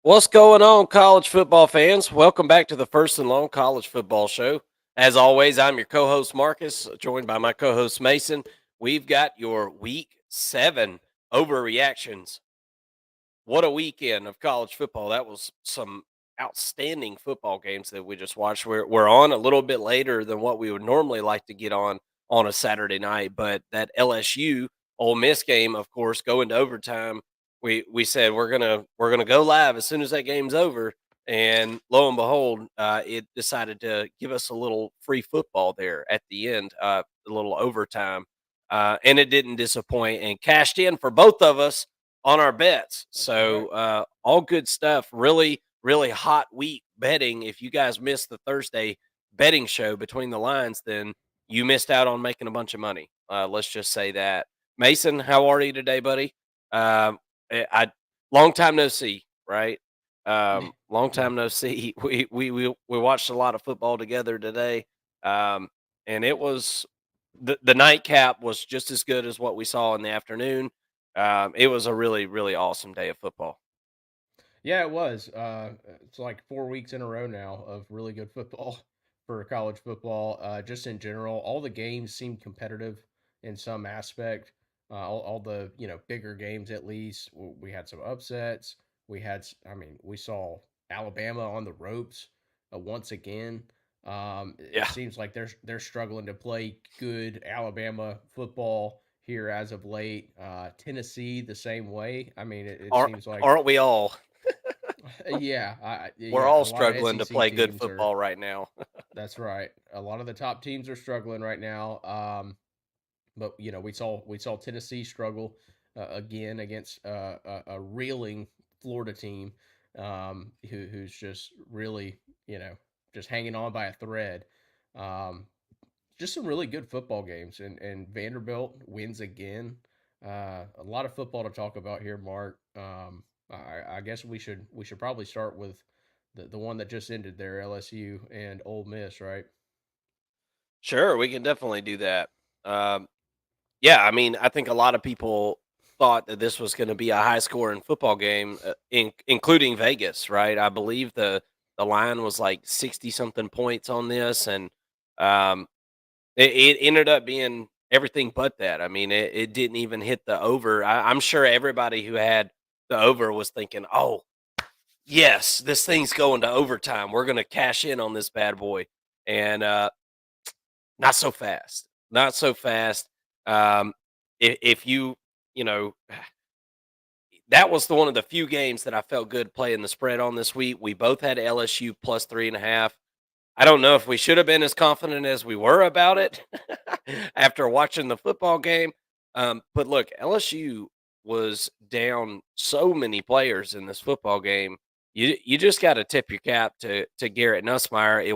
What's going on, college football fans? Welcome back to the First and Long College Football Show. As always, I'm your co host, Marcus, joined by my co host, Mason. We've got your week 7 overreactions. What a weekend of college football. That was some outstanding football games that we just watched. We're on a little bit later than what we would normally like to get on a Saturday night, but that LSU Ole Miss game, of course, going to overtime. We said we're gonna go live as soon as that game's over, and lo and behold, it decided to give us a little free football there at the end, a little overtime, and it didn't disappoint and cashed in for both of us on our bets. That's So right. all good stuff. Really, really hot week betting. If you guys missed the Thursday betting show between the lines, then you missed out on making a bunch of money. Let's just say that. Mason, how are you today, buddy? I long time no see, right? Long Yeah. time no see. We watched a lot of football together today, um, and it was the nightcap was just as good as what we saw in the afternoon. It was a really, really awesome day of football. Yeah, it was. It's like 4 weeks in a row now of really good football for college football. Just in general, all the games seemed competitive in some aspect. All the bigger games at least. We had some upsets. I mean, we saw Alabama on the ropes once again. It Yeah. seems like they're struggling to play good Alabama football here as of late. Tennessee the same way. I mean, it Aren't seems like aren't we all? We're yeah, all a lot of struggling to SEC play good teams are. football right now. That's right. A lot of the top teams are struggling right now. But we saw Tennessee struggle again against a reeling Florida team, who's just really just hanging on by a thread. Um, just some really good football games, and Vanderbilt wins again. A lot of football to talk about here, Mark. I guess we should probably start with the one that just ended there, LSU and Ole Miss, right? Sure, we can definitely do that. Um, yeah, I mean, I think a lot of people thought that this was going to be a high scoring football game, including Vegas, right? I believe the line was like 60 something points on this, and um, it ended up being everything but that. I mean, it didn't even hit the over. I'm sure everybody who had the over was thinking, "Oh, yes, this thing's going to overtime. We're going to cash in on this bad boy." And not so fast. Not so fast. If you know, that was one of the few games that I felt good playing the spread on this week. We both had LSU plus 3.5. I don't know if we should have been as confident as we were about it after watching the football game. But look, LSU was down so many players in this football game. You just got to tip your cap to Garrett Nussmeier. It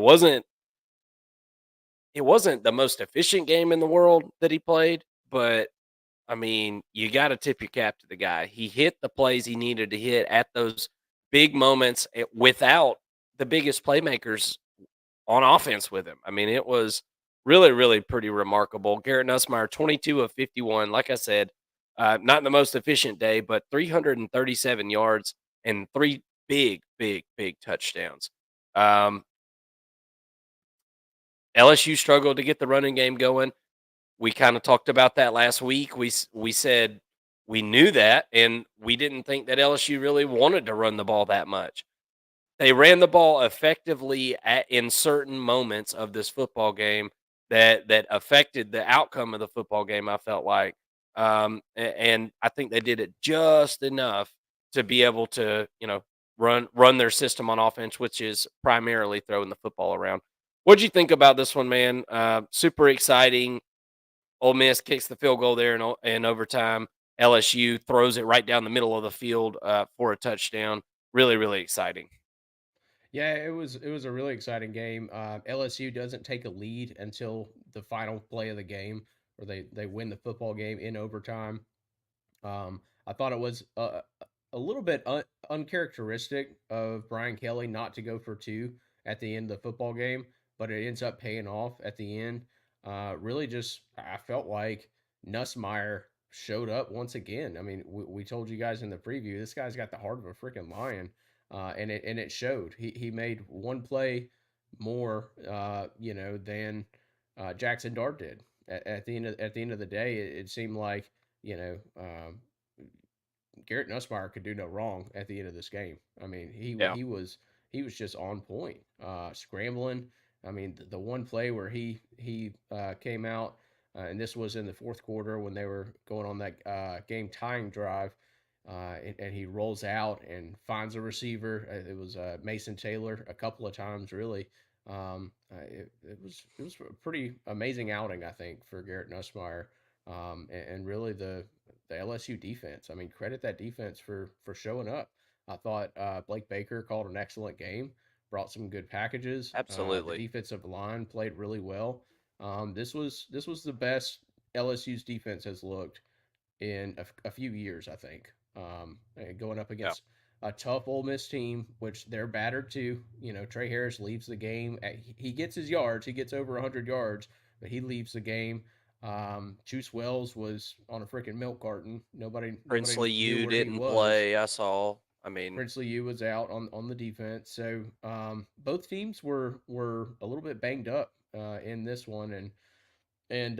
wasn't the most efficient game in the world that he played, but I mean, you got to tip your cap to the guy. He hit the plays he needed to hit at those big moments without the biggest playmakers on offense with him. I mean, it was really, really pretty remarkable. Garrett Nussmeier, 22 of 51. Like I said, not the most efficient day, but 337 yards and three big, big, big touchdowns. Um, LSU struggled to get the running game going. We kind of talked about that last week. We said we knew that, and we didn't think that LSU really wanted to run the ball that much. They ran the ball effectively in certain moments of this football game that affected the outcome of the football game. I felt like, and I think they did it just enough to be able to, run their system on offense, which is primarily throwing the football around. What'd you think about this one, man? Super exciting. Ole Miss kicks the field goal there in overtime. LSU throws it right down the middle of the field for a touchdown. Really, really exciting. Yeah, it was a really exciting game. LSU doesn't take a lead until the final play of the game, where they win the football game in overtime. I thought it was a little bit uncharacteristic of Brian Kelly not to go for two at the end of the football game, but it ends up paying off at the end. Really, just I felt like Nussmeyer showed up once again. I mean, we told you guys in the preview, this guy's got the heart of a freaking lion. and it showed. He made one play more, than Jackson Dart did. At the end of the day, it seemed like Garrett Nussmeier could do no wrong at the end of this game. I mean, Yeah. he was just on point, scrambling. I mean, the one play where he came out, and this was in the fourth quarter when they were going on that game tying drive, and he rolls out and finds a receiver. It was Mason Taylor a couple of times, really. It was a pretty amazing outing, I think, for Garrett Nussmeier, and really the LSU defense. I mean, credit that defense for showing up. I thought Blake Baker called an excellent game, brought some good packages. The Absolutely. defensive line played really well. This was the best LSU's defense has looked in a few years, I think. Going up Yeah. against a tough Ole Miss team, which they're battered too. Trey Harris leaves the game. He gets his yards. He gets over 100 yards, but he leaves the game. Juice Wells was on a freaking milk carton. Nobody Princely knew you where he didn't was. play. I saw. I mean, Princely U was out on the defense. So both teams were a little bit banged up in this one, and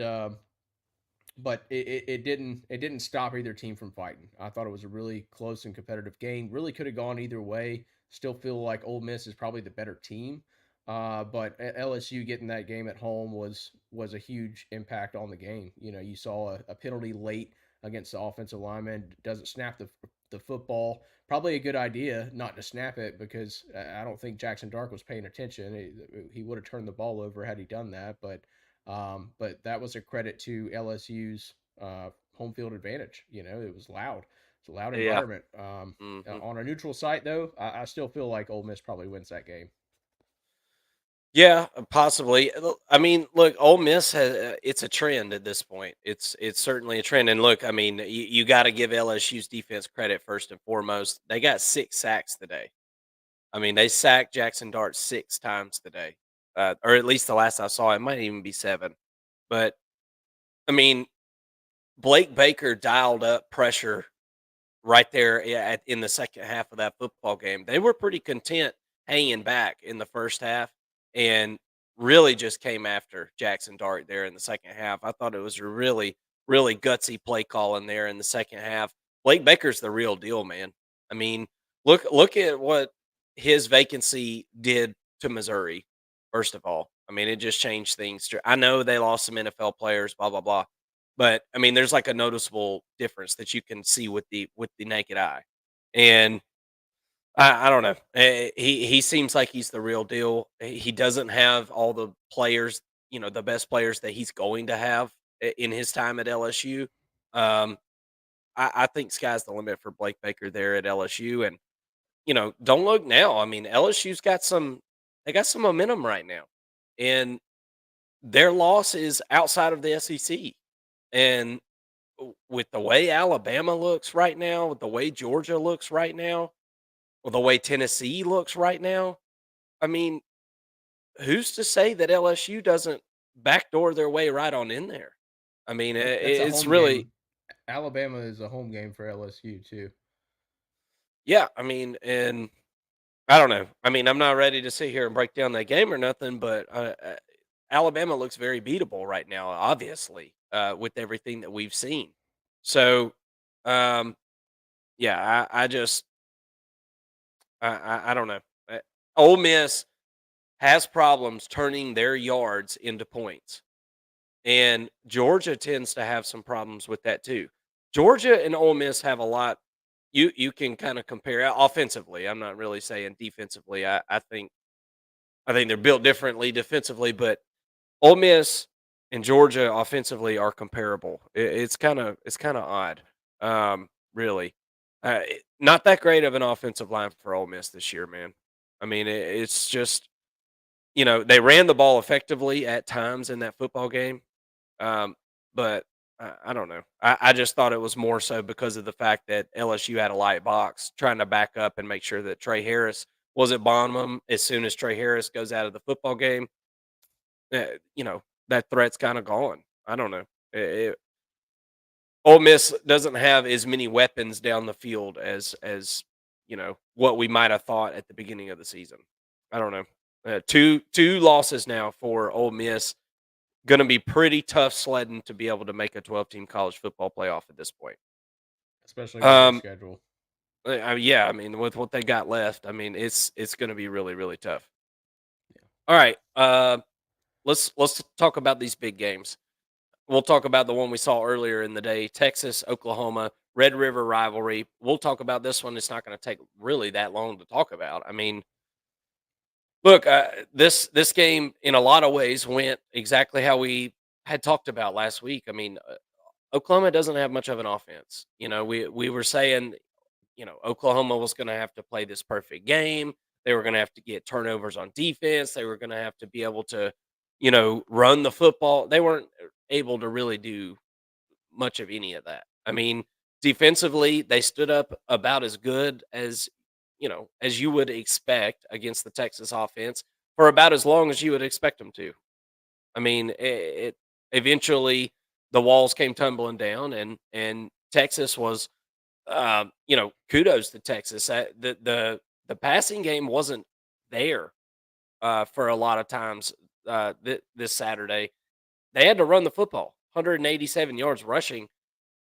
but it didn't stop either team from fighting. I thought it was a really close and competitive game. Really could have gone either way. Still feel like Ole Miss is probably the better team. But LSU getting that game at home was a huge impact on the game. You saw a penalty late against the offensive lineman, doesn't snap the football. Probably a good idea not to snap it because I don't think Jackson Dark was paying attention. He would have turned the ball over had he done that, but that was a credit to LSU's home field advantage. It was loud. It's a loud yeah. environment. Hmm. On a neutral site, though, I still feel like Ole Miss probably wins that game. Yeah, possibly. I mean, look, Ole Miss has it's a trend at this point. It's certainly a trend. And look, I mean, you got to give LSU's defense credit first and foremost. They got 6 sacks today. I mean, they sacked Jackson Dart 6 times today, or at least the last I saw, it might even be 7. But I mean, Blake Baker dialed up pressure right there in the second half of that football game. They were pretty content hanging back in the first half and really just came after Jackson Dart there in the second half. I thought it was a really, really gutsy play call in there in the second half. Blake Baker's the real deal, man. I mean, look at what his vacancy did to Missouri. First of all, I mean, it just changed things. I know they lost some NFL players, blah blah blah, but, I mean, there's, like, a noticeable difference that you can see with the naked eye, and I don't know, he seems like he's the real deal. He doesn't have all the players, the best players that he's going to have in his time at LSU. Um, I think sky's the limit for Blake Baker there at LSU, and, don't look now. I mean, LSU's got some momentum right now, and their loss is outside of the SEC, and with the way Alabama looks right now, with the way Georgia looks right now, or the way Tennessee looks right now, I mean, who's to say that LSU doesn't backdoor their way right on in there? I mean, That's a it's home really, game. Alabama is a home game for LSU too. yeah. I mean, and I don't know. I mean, I'm not ready to sit here and break down that game or nothing, but Alabama looks very beatable right now, obviously, with everything that we've seen. So, um, yeah, I just I don't know. Ole Miss has problems turning their yards into points, and Georgia tends to have some problems with that too. Georgia and Ole Miss have a lot. You can kind of compare offensively. I'm not really saying defensively. I think they're built differently defensively, but Ole Miss and Georgia offensively are comparable. It's kind of odd, really. Not that great of an offensive line for Ole Miss this year, man. I mean, it's just they ran the ball effectively at times in that football game, um, but I don't know. I just thought it was more so because of the fact that LSU had a light box trying to back up and make sure that Trey Harris wasn't bombing them. As soon as Trey Harris goes out of the football game, uh, you know that threat's kind of gone. I don't know. Ole Miss doesn't have as many weapons down the field as what we might have thought at the beginning of the season. I don't know. Two losses now for Ole Miss. Going to be pretty tough sledding to be able to make a 12-team college football playoff at this point. especially with their Um, schedule. yeah, I mean, with what they got left, I mean, it's going to be really really tough. All right, let's talk about these big games. We'll talk about the one we saw earlier in the day, Texas, Oklahoma, Red River rivalry. We'll talk about this one. It's not going to take really that long to talk about. I mean, look, this game in a lot of ways went exactly how we had talked about last week. I mean, Oklahoma doesn't have much of an offense. We were saying, Oklahoma was going to have to play this perfect game. They were going to have to get turnovers on defense. They were going to have to be able to, run the football. They weren't able to really do much of any of that. I mean, defensively, they stood up about as good as you would expect against the Texas offense for about as long as you would expect them to. I mean, it eventually the walls came tumbling down, and Texas was, kudos to Texas. The passing game wasn't there for a lot of times this Saturday. They had to run the football, 187 yards rushing.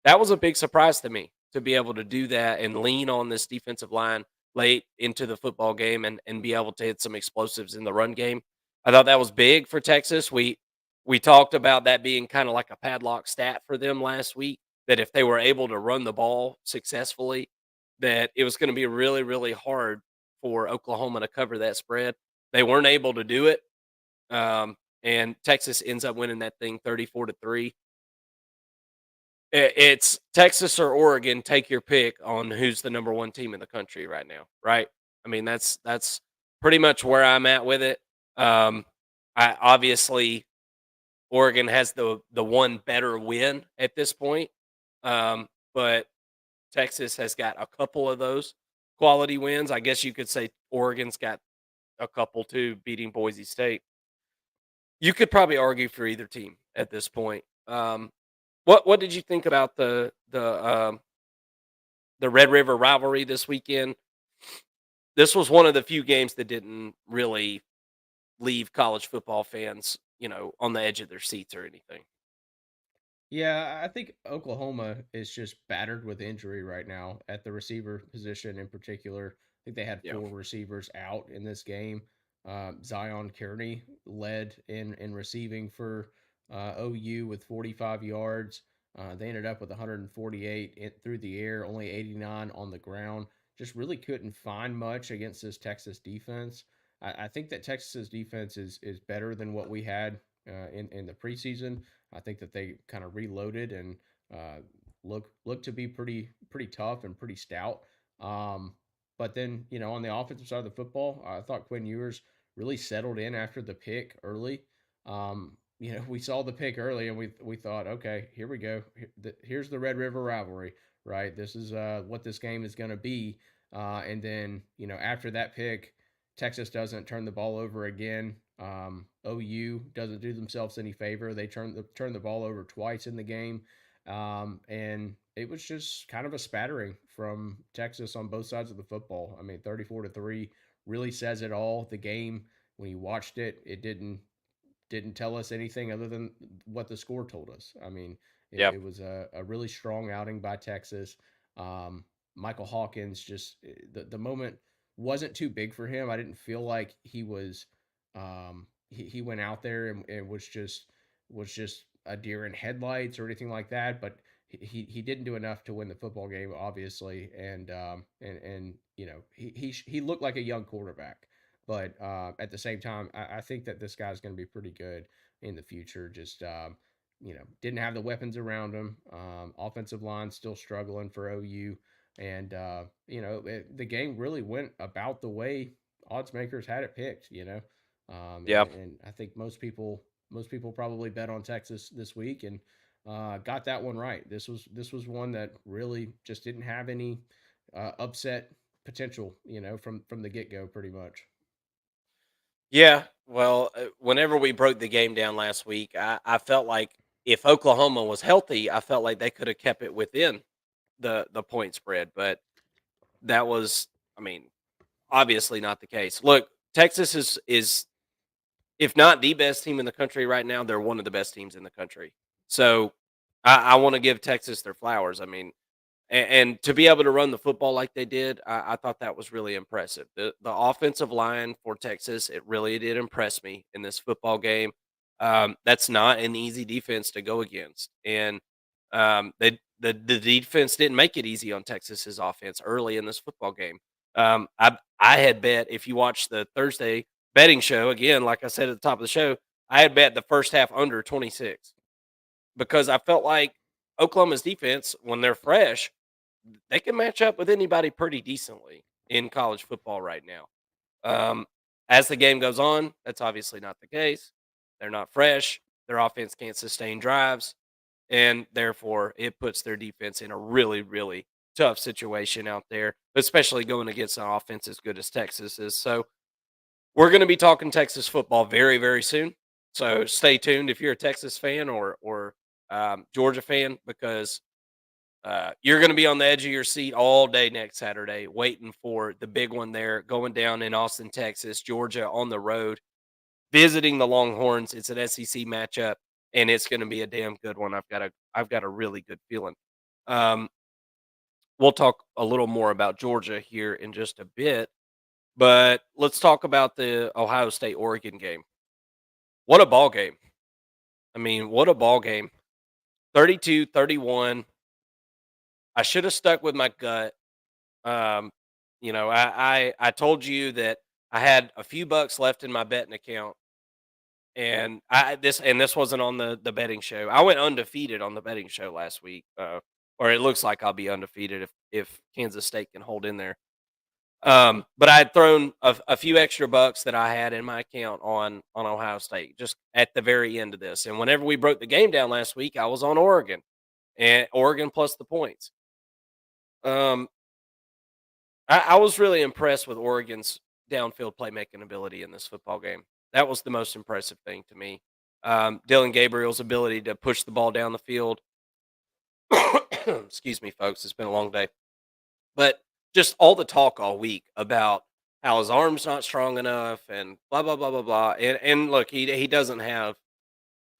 That was a big surprise to me to be able to do that and lean on this defensive line late into the football game and be able to hit some explosives in the run game. I thought that was big for Texas. We talked about that being kind of like a padlock stat for them last week, that if they were able to run the ball successfully, that it was going to be really really hard for Oklahoma to cover that spread. They weren't able to do it. And Texas ends up winning that thing 34-3. It's Texas or Oregon. Take your pick on who's the number one team in the country right now, right? I mean, that's pretty much where I'm at with it. I obviously Oregon has the one better win at this point, but Texas has got a couple of those quality wins. I guess you could say Oregon's got a couple too, beating Boise State. You could probably argue for either team at this point. What did you think about the Red River rivalry this weekend? This was one of the few games that didn't really leave college football fans, on the edge of their seats or anything. Yeah, I think Oklahoma is just battered with injury right now at the receiver position in particular. I think they had Yeah. four receivers out in this game. Zion Kearney led in receiving for OU with 45 yards. They ended up with 148 through the air, only 89 on the ground. Just really couldn't find much against this Texas defense. I think that Texas's defense is better than what we had in the preseason. I think that they kind of reloaded and uh, look to be pretty tough and pretty stout. But then on the offensive side of the football, I thought Quinn Ewers really settled in after the pick early. We saw the pick early and we thought, okay, here we go. Here's the Red River rivalry, right? This is what this game is going to be. And then after that pick, Texas doesn't turn the ball over again. OU doesn't do themselves any favor. They turn the ball over twice in the game, and it was just kind of a spattering from Texas on both sides of the football. I mean, 34-3 really says it all. The game, when you watched it, it didn't tell us anything other than what the score told us. I mean, it, Yeah. it was a really strong outing by Texas. Michael Hawkins the moment wasn't too big for him. I didn't feel like he was he went out there and was just a deer in headlights or anything like that, but he didn't do enough to win the football game, obviously, and he looked like a young quarterback. But at the same time, I think that this guy's going to be pretty good in the future. Just didn't have the weapons around him. Offensive line still struggling for OU, and the game really went about the way odds makers had it picked. Yeah. And I think most people probably bet on Texas this week and got that one right. This was one that really just didn't have any upset potential, from the get go, pretty much. Yeah. Well, whenever we broke the game down last week, I felt like if Oklahoma was healthy, I felt like they could have kept it within the point spread, but that was I mean, obviously not the case. Look, Texas is if not the best team in the country right now, they're one of the best teams in the country. So I want to give Texas their flowers. I mean, and to be able to run the football like they did, I thought that was really impressive. The offensive line for Texas, it really did impress me in this football game. That's not an easy defense to go against, and the defense didn't make it easy on Texas's offense early in this football game. I had bet if you watch the Thursday betting show again, like I said at the top of the show, I had bet the first half under 26 because I felt like Oklahoma's defense, when they're fresh, they can match up with anybody pretty decently in college football right now. Um, as the game goes on, that's obviously not the case. They're not fresh. Their offense can't sustain drives, and therefore it puts their defense in a really, really tough situation out there, especially going against an offense as good as Texas is. So we're going to be talking Texas football very, very soon. So stay tuned if you're a Texas fan or Georgia fan, because you're going to be on the edge of your seat all day next Saturday, waiting for the big one there, going down in Austin, Texas, Georgia on the road, visiting the Longhorns. It's an SEC matchup, and it's going to be a damn good one. I've got a really good feeling. Um, we'll talk a little more about Georgia here in just a bit, but let's talk about the Ohio State Oregon game. What a ball game! I mean, what a ball game. 32-31. I should have stuck with my gut. Um, I told you that I had a few bucks left in my betting account, and this wasn't on the betting show. I went undefeated on the betting show last week, or it looks like I'll be undefeated if Kansas State can hold in there. But I had thrown a few extra bucks that I had in my account on Ohio State just at the very end of this, and whenever we broke the game down last week, I was on Oregon and Oregon plus the points. Um, I was really impressed with Oregon's downfield playmaking ability in this football game. That was the most impressive thing to me. Dylan Gabriel's ability to push the ball down the field. Excuse me, folks. It's been a long day. But just all the talk all week about how his arm's not strong enough and blah, blah, blah, blah, blah. And look, he doesn't have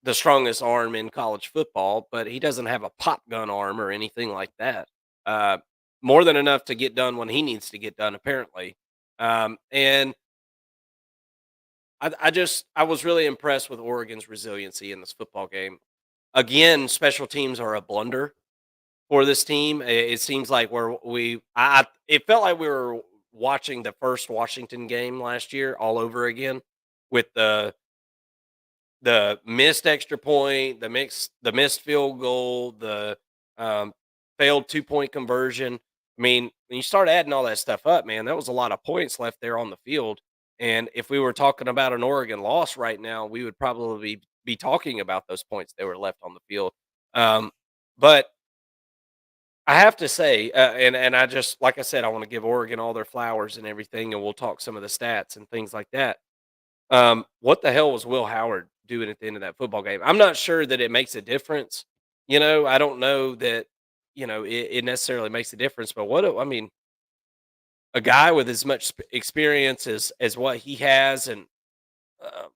the strongest arm in college football, but he doesn't have a pop gun arm or anything like that. Uh, More than enough to get done when he needs to get done, apparently. And I was really impressed with Oregon's resiliency in this football game. Again, special teams are a blunder for this team. It seems like it felt like we were watching the first Washington game last year all over again with the missed extra point, the missed field goal, the um, failed 2-point conversion. I mean, when you start adding all that stuff up, man, that was a lot of points left there on the field. And if we were talking about an Oregon loss right now, we would probably be talking about those points that were left on the field. Um, but I have to say, and I just like I said, I want to give Oregon all their flowers and everything, and we'll talk some of the stats and things like that. What the hell was Will Howard doing at the end of that football game? I'm not sure that it makes a difference. I don't know that it necessarily makes a difference. But I mean, a guy with as much experience as what he has, and uh,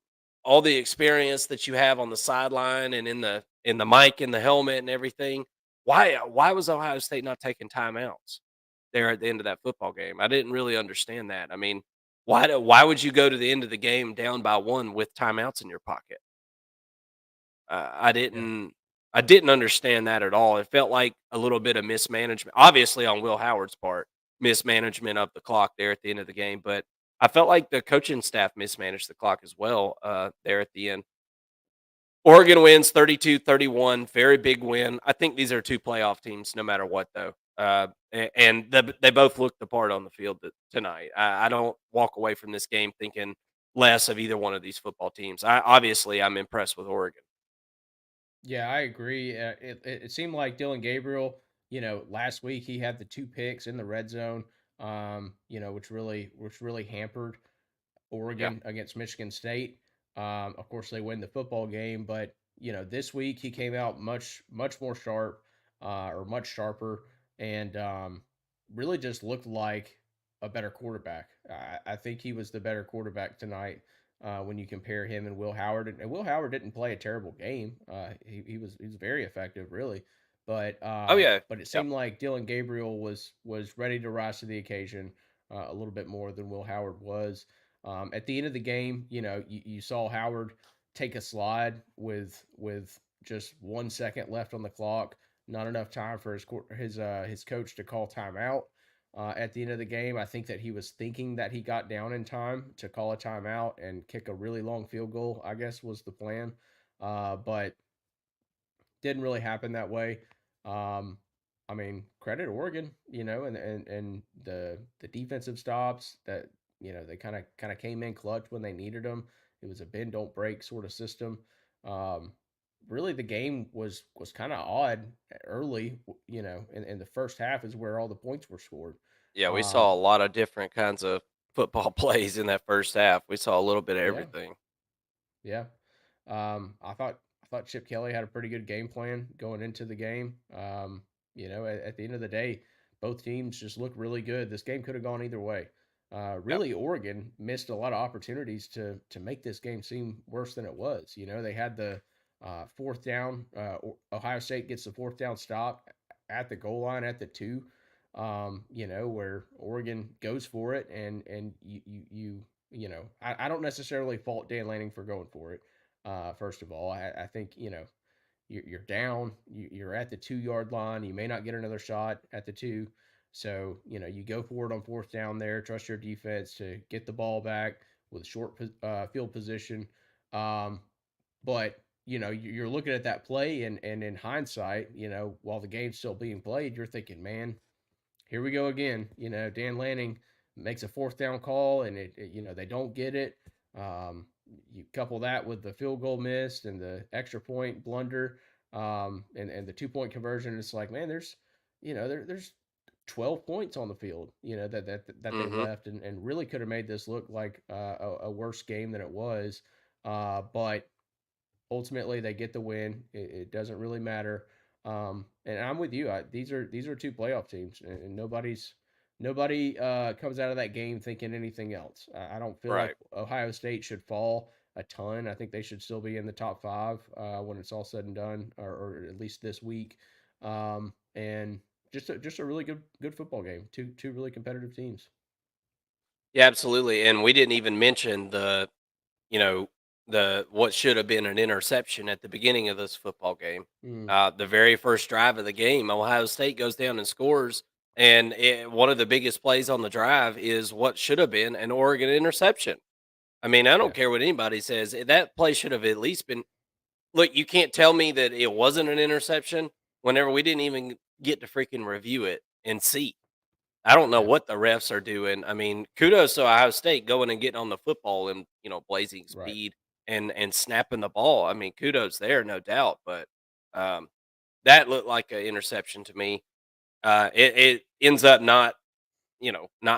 all the experience that you have on the sideline and in the mic in the helmet and everything. Why was Ohio State not taking timeouts there at the end of that football game? I didn't really understand that. I mean, why would you go to the end of the game down by one with timeouts in your pocket? I Yeah. didn't I didn't understand that at all. It felt like a little bit of mismanagement, obviously on Will Howard's part, mismanagement of the clock there at the end of the game. But I felt like the coaching staff mismanaged the clock as well there at the end. Oregon wins 32-31, very big win. I think these are two playoff teams no matter what, though. And they both looked the part on the field tonight. I don't walk away from this game thinking less of either one of these football teams. I'm impressed with Oregon. Yeah, I agree. It seemed like Dylan Gabriel, last week he had the two picks in the red zone, which really hampered Yeah. Oregon against Michigan State. Of course, they win the football game, but this week he came out much more sharp, or much sharper, and really just looked like. a better quarterback. I think he was the better quarterback tonight when you compare him and Will Howard. And Will Howard didn't play a terrible game. He was very effective, really. Oh yeah, But it yeah, seemed like Dylan Gabriel was ready to rise to the occasion a little bit more than Will Howard was. At the end of the game, you saw Howard take a slide with just 1 second left on the clock. Not enough time for his coach to call timeout at the end of the game. I think that he was thinking that he got down in time to call a timeout and kick a really long field goal, I guess was the plan. But didn't really happen that way. Um, I mean, credit Oregon, and the defensive stops that they kind of came in clutch when they needed them. It was a bend don't break sort of system. Um, Really, the game was kind of odd early. In the first half is where all the points were scored. yeah. We Um, saw a lot of different kinds of football plays in that first half. We saw a little bit of yeah, everything. yeah. I thought Chip Kelly had a pretty good game plan going into the game. At the end of the day, both teams just looked really good. This game could have gone either way. Yeah. Really, Oregon missed a lot of opportunities to make this game seem worse than it was. They had the fourth down. Ohio State gets the fourth down stop at the goal line at the two. Where Oregon goes for it, and I don't necessarily fault Dan Lanning for going for it. First of all, I think you're down, you're at the 2 yard line. You may not get another shot at the two, so you go for it on fourth down there. Trust your defense to get the ball back with short field position. Um, but you're looking at that play, and in hindsight, while the game's still being played, you're thinking, man, here we go again. Dan Lanning makes a fourth down call, and they don't get it. You couple that with the field goal missed and the extra point blunder, and the 2 point conversion. It's like, man, there's 12 points on the field. That they Hmm. left, and really could have made this look like a worse game than it was. But ultimately they get the win. It doesn't really matter. And I'm with you. These are two playoff teams, and nobody comes out of that game thinking anything else. I don't feel like Right. Ohio State should fall a ton. I think they should still be in the top five when it's all said and done, or at least this week. And just a really good football game. Two really competitive teams. Yeah, absolutely. And we didn't even mention you know, the what should have been an interception at the beginning of this football game. Mm, The very first drive of the game, Ohio State goes down and scores, and one of the biggest plays on the drive is what should have been an Oregon interception. I mean, I yeah, don't care what anybody says. That play should have at least been. Look, you can't tell me that it wasn't an interception whenever we didn't even get to freaking review it and see. I don't know yeah, what the refs are doing. I mean, kudos to Ohio State going and getting on the football and blazing right. speed and snapping the ball. I mean, kudos there, no doubt. But um, that looked like an interception to me. It ends up not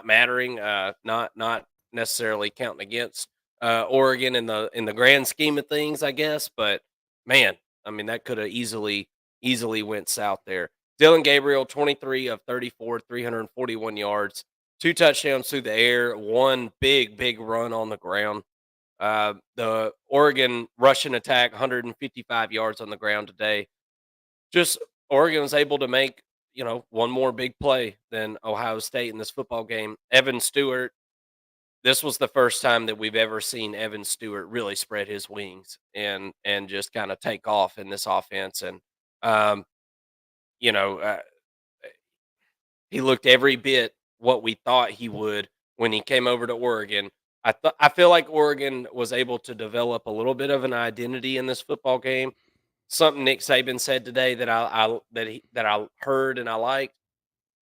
mattering, not necessarily counting against Oregon in the grand scheme of things, I guess. But man, I mean, that could have easily went south there. Dylan Gabriel, 23 of 34, 341 yards, 2 touchdowns through the air, one big run on the ground. The Oregon rushing attack, 155 yards on the ground today. Just Oregon was able to make, one more big play than Ohio State in this football game. Evan Stewart, this was the first time that we've ever seen Evan Stewart really spread his wings and just kind of take off in this offense. And um, you know, uh, he looked every bit what we thought he would when he came over to Oregon. I feel like Oregon was able to develop a little bit of an identity in this football game. Something Nick Saban said today that I heard and I liked.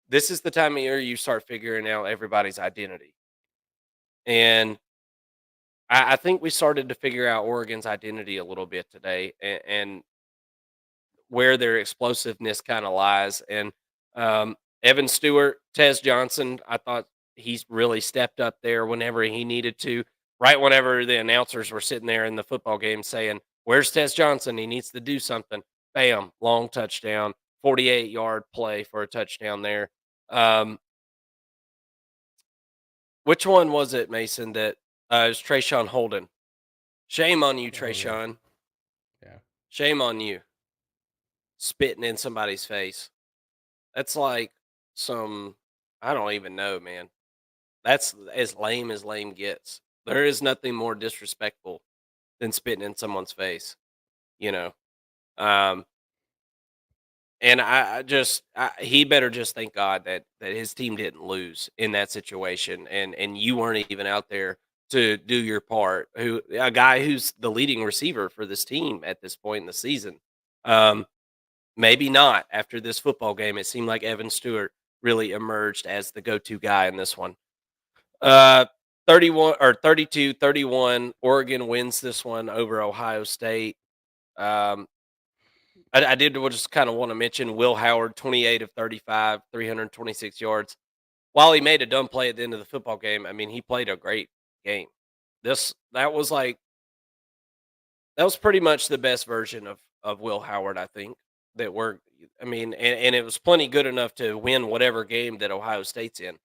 This is the time of year you start figuring out everybody's identity. And I think we started to figure out Oregon's identity a little bit today, and where their explosiveness kind of lies. And Evan Stewart, Tez Johnson, I thought he's really stepped up there whenever he needed to. Right whenever the announcers were sitting there in the football game saying, "Where's Tez Johnson? He needs to do something." Bam, long touchdown, 48-yard play for a touchdown there. Um, Which one was it, Mason? That it was Trayshawn Holden. Shame on you, Oh yeah, Trayshawn. yeah, Shame on you, spitting in somebody's face. That's like some, I don't even know, man. That's as lame gets. There is nothing more disrespectful than spitting in someone's face, you know. Um, and he better just thank God that his team didn't lose in that situation, and you weren't even out there to do your part. Who A guy who's the leading receiver for this team at this point in the season. Um, Maybe not after this football game. It seemed like Evan Stewart really emerged as the go-to guy in this one. Uh, 31 or 32-31, Oregon wins this one over Ohio State. Um, I did just kind of want to mention Will Howard, 28 of 35, 326 yards. While he made a dumb play at the end of the football game, I mean, he played a great game. That was pretty much the best version of Will Howard, I think. That we're I mean, and it was plenty good enough to win whatever game that Ohio State's in.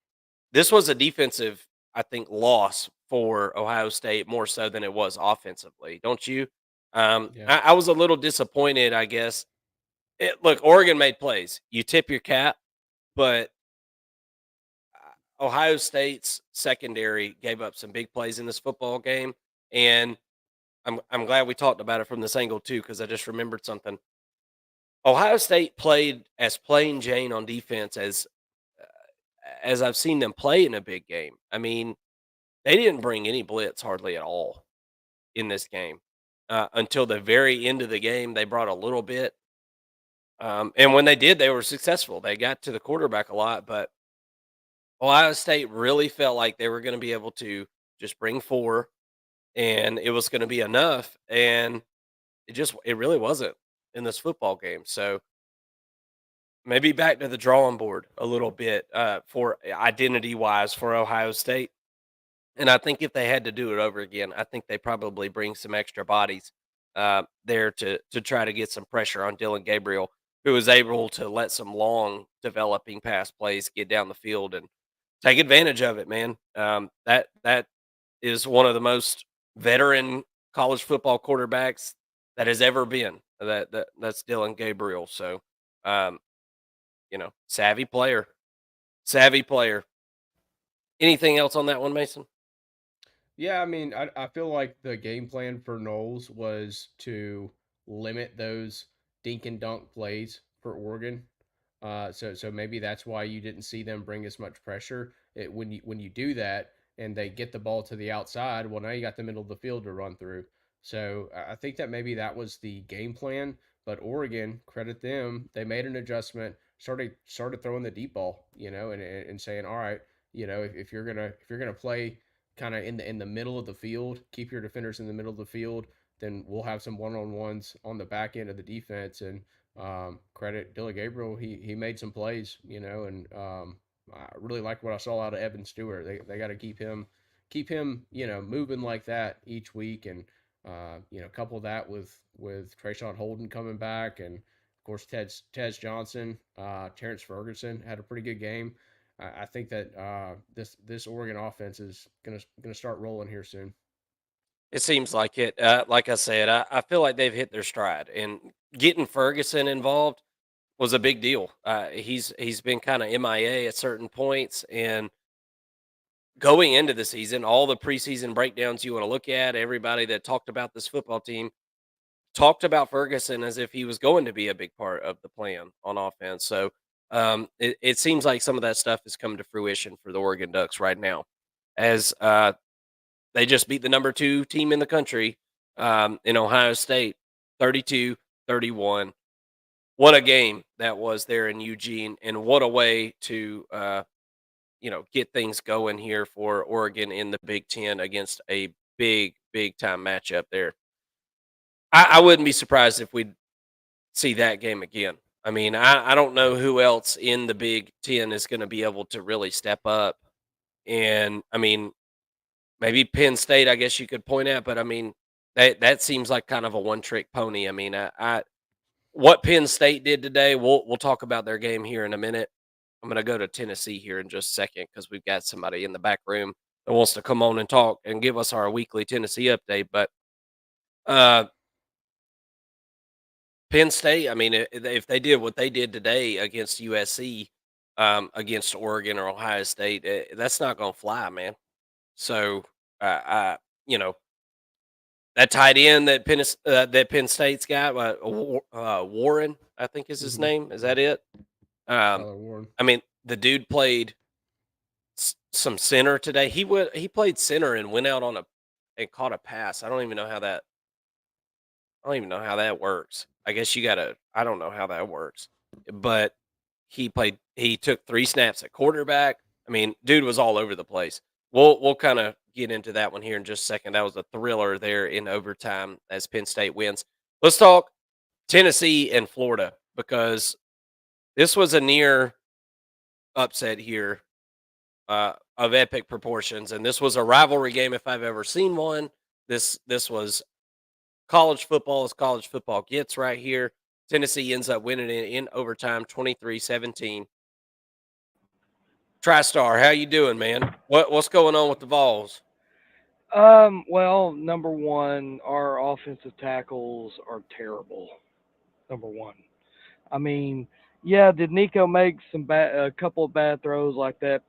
This was a defensive, I think, loss for Ohio State more so than it was offensively, don't you? yeah, I was a little disappointed, I guess. Look, Oregon made plays. You tip your cap, but Ohio State's secondary gave up some big plays in this football game, and I'm glad we talked about it from this angle too because I just remembered something. Ohio State played as plain Jane on defense as I've seen them play in a big game. I mean, they didn't bring any blitz hardly at all in this game until the very end of the game. They brought a little bit, and when they did, they were successful. They got to the quarterback a lot, but Ohio State really felt like they were going to be able to just bring four, and it was going to be enough. And it really wasn't in this football game. So maybe back to the drawing board a little bit for identity wise for Ohio State. And I think if they had to do it over again, I think they probably bring some extra bodies there to try to get some pressure on Dylan Gabriel, who was able to let some long developing pass plays get down the field and take advantage of it. Man, that is one of the most veteran college football quarterbacks that has ever been. That's Dylan Gabriel. So, um, savvy player, savvy player. Anything else on that one, Mason? yeah. I mean, I feel like the game plan for Knowles was to limit those dink and dunk plays for Oregon. So maybe that's why you didn't see them bring as much pressure. When you do that and they get the ball to the outside, well, now you got the middle of the field to run through. So I think that maybe that was the game plan. But Oregon, credit them, they made an adjustment, started throwing the deep ball, and saying, all right, if you're gonna play kind of in the middle of the field, keep your defenders in the middle of the field, then we'll have some one on ones on the back end of the defense. And credit Dylan Gabriel, he made some plays, and I really like what I saw out of Evan Stewart. They got to keep him, moving like that each week, and couple that with Trayshawn Holden coming back, and of course Tez Johnson, Terrence Ferguson had a pretty good game. I think that this Oregon offense is gonna start rolling here soon. It seems like it. Like I said, I feel like they've hit their stride, and getting Ferguson involved was a big deal. He's been kind of MIA at certain points, and going into the season, all the preseason breakdowns you want to look at, everybody that talked about this football team talked about Ferguson as if he was going to be a big part of the plan on offense. So it seems like some of that stuff has come to fruition for the Oregon Ducks right now, as they just beat the number 2 team in the country in Ohio State, 32-31. What a game that was there in Eugene, and what a way to get things going here for Oregon in the Big Ten against a big time matchup there. I wouldn't be surprised if we see that game again. I mean, I don't know who else in the Big Ten is going to be able to really step up. And I mean, maybe Penn State, I guess you could point at, but I mean, that seems like kind of a one trick pony. I mean, I what Penn State did today, we'll talk about their game here in a minute. I'm going to go to Tennessee here in just a second because we've got somebody in the back room that wants to come on and talk and give us our weekly Tennessee update. But uh, Penn State, I mean, if they did what they did today against USC, against Oregon or Ohio State, that's not going to fly, man. So, I, you know, that tight end that Penn State's got, Warren, I think is his Mhm. name. Is Yeah, that it? Um, Tyler Warren. I mean, the dude played some center today. He played center and went out on a and caught a pass. I don't even know how that works. I guess you gotta. I don't know how that works, but he took 3 snaps at quarterback. I mean, dude was all over the place. We'll kinda get into that one here in just a second. That was a thriller there in overtime as Penn State wins. Let's talk Tennessee and Florida because this was a near upset here, of epic proportions, and this was a rivalry game if I've ever seen one. This was college football as college football gets right here. Tennessee ends up winning it in overtime 23-17. TriStar, how you doing, man? What's going on with the Vols? Well, number one, our offensive tackles are terrible. Number one. I mean, yeah, did Nico make a couple of bad throws like that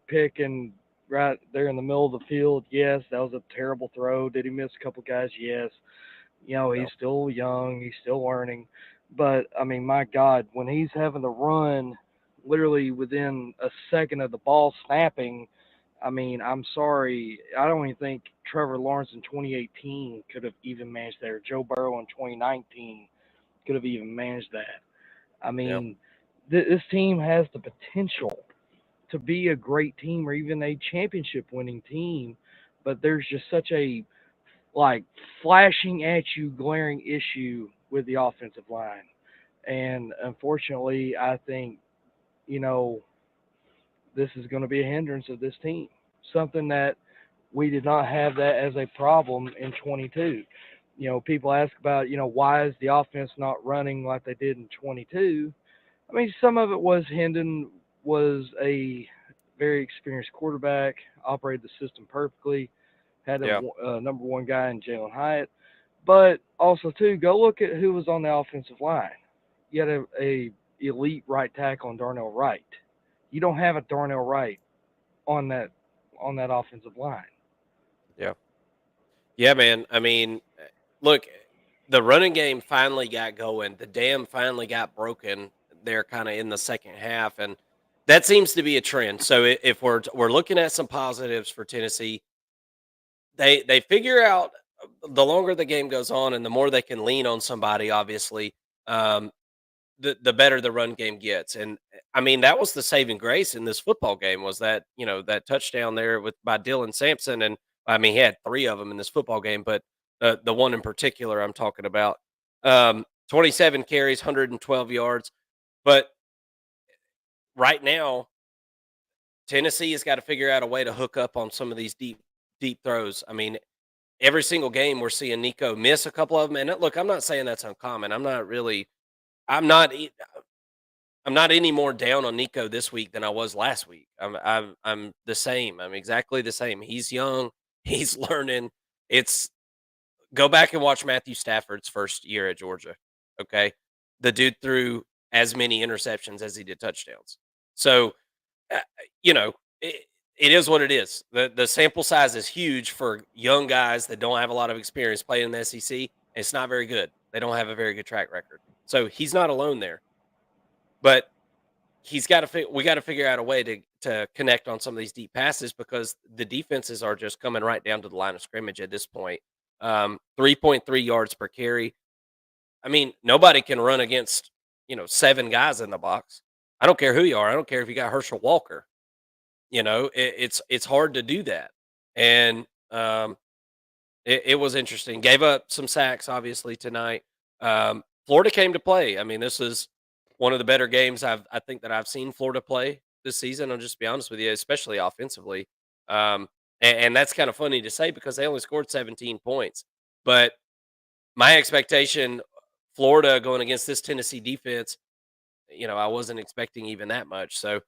pick and right there in the middle of the field? Yes, that was a terrible throw. Did he miss a couple guys? Yes. He's No. still young, he's still learning. But I mean, my God, when he's having to run literally within a second of the ball snapping, I mean, I'm sorry, I don't even think Trevor Lawrence in 2018 could have even managed that, or Joe Burrow in 2019 could have even managed that. I Yeah. mean, this team has the potential to be a great team or even a championship winning team, but there's just such a like flashing at you glaring issue with the offensive line. And unfortunately, I think, you know, this is going to be a hindrance of this team. Something that we did not have that as a problem in 22. People ask about, why is the offense not running like they did in 22? I mean, some of it was Hendon was a very experienced quarterback, operated the system perfectly, had a Yeah. number one guy in Jalen Hyatt. But also, too, go look at who was on the offensive line. You had a elite right tackle on Darnell Wright. You don't have a Darnell Wright on that offensive line. Yeah. Yeah, man. I mean, look, the running game finally got going. The dam finally got broken there kind of in the second half, and that seems to be a trend. So if we're looking at some positives for Tennessee, they figure out, the longer the game goes on and the more they can lean on somebody, obviously, um, the better the run game gets. And I mean, that was the saving grace in this football game was that, that touchdown there by Dylan Sampson. And I mean, he had 3 of them in this football game, but the one in particular I'm talking about, 27 carries, 112 yards. But right now, Tennessee has got to figure out a way to hook up on some of these deep throws. I mean, every single game we're seeing Nico miss a couple of them. And look, I'm not saying that's uncommon. I'm not I'm not any more down on Nico this week than I was last week. I'm the same. I'm exactly the same. He's young. He's learning. It's Go back and watch Matthew Stafford's first year at Georgia. Okay, the dude threw as many interceptions as he did touchdowns. So uh, you know it is what it is. The sample size is huge for young guys that don't have a lot of experience playing in the SEC. It's not very good. They don't have a very good track record. So he's not alone there. But we got to figure out a way to connect on some of these deep passes because the defenses are just coming right down to the line of scrimmage at this point. 3.3 yards per carry. I mean, nobody can run against 7 guys in the box. I don't care who you are. I don't care if you got Herschel Walker. It's hard to do that, and it was interesting. Gave up some sacks, obviously, tonight. Florida came to play. I mean, this is one of the better games I think that I've seen Florida play this season. I'll just be honest with you, especially offensively. And that's kind of funny to say because they only scored 17 points. But my expectation, Florida going against this Tennessee defense, I wasn't expecting even that much. So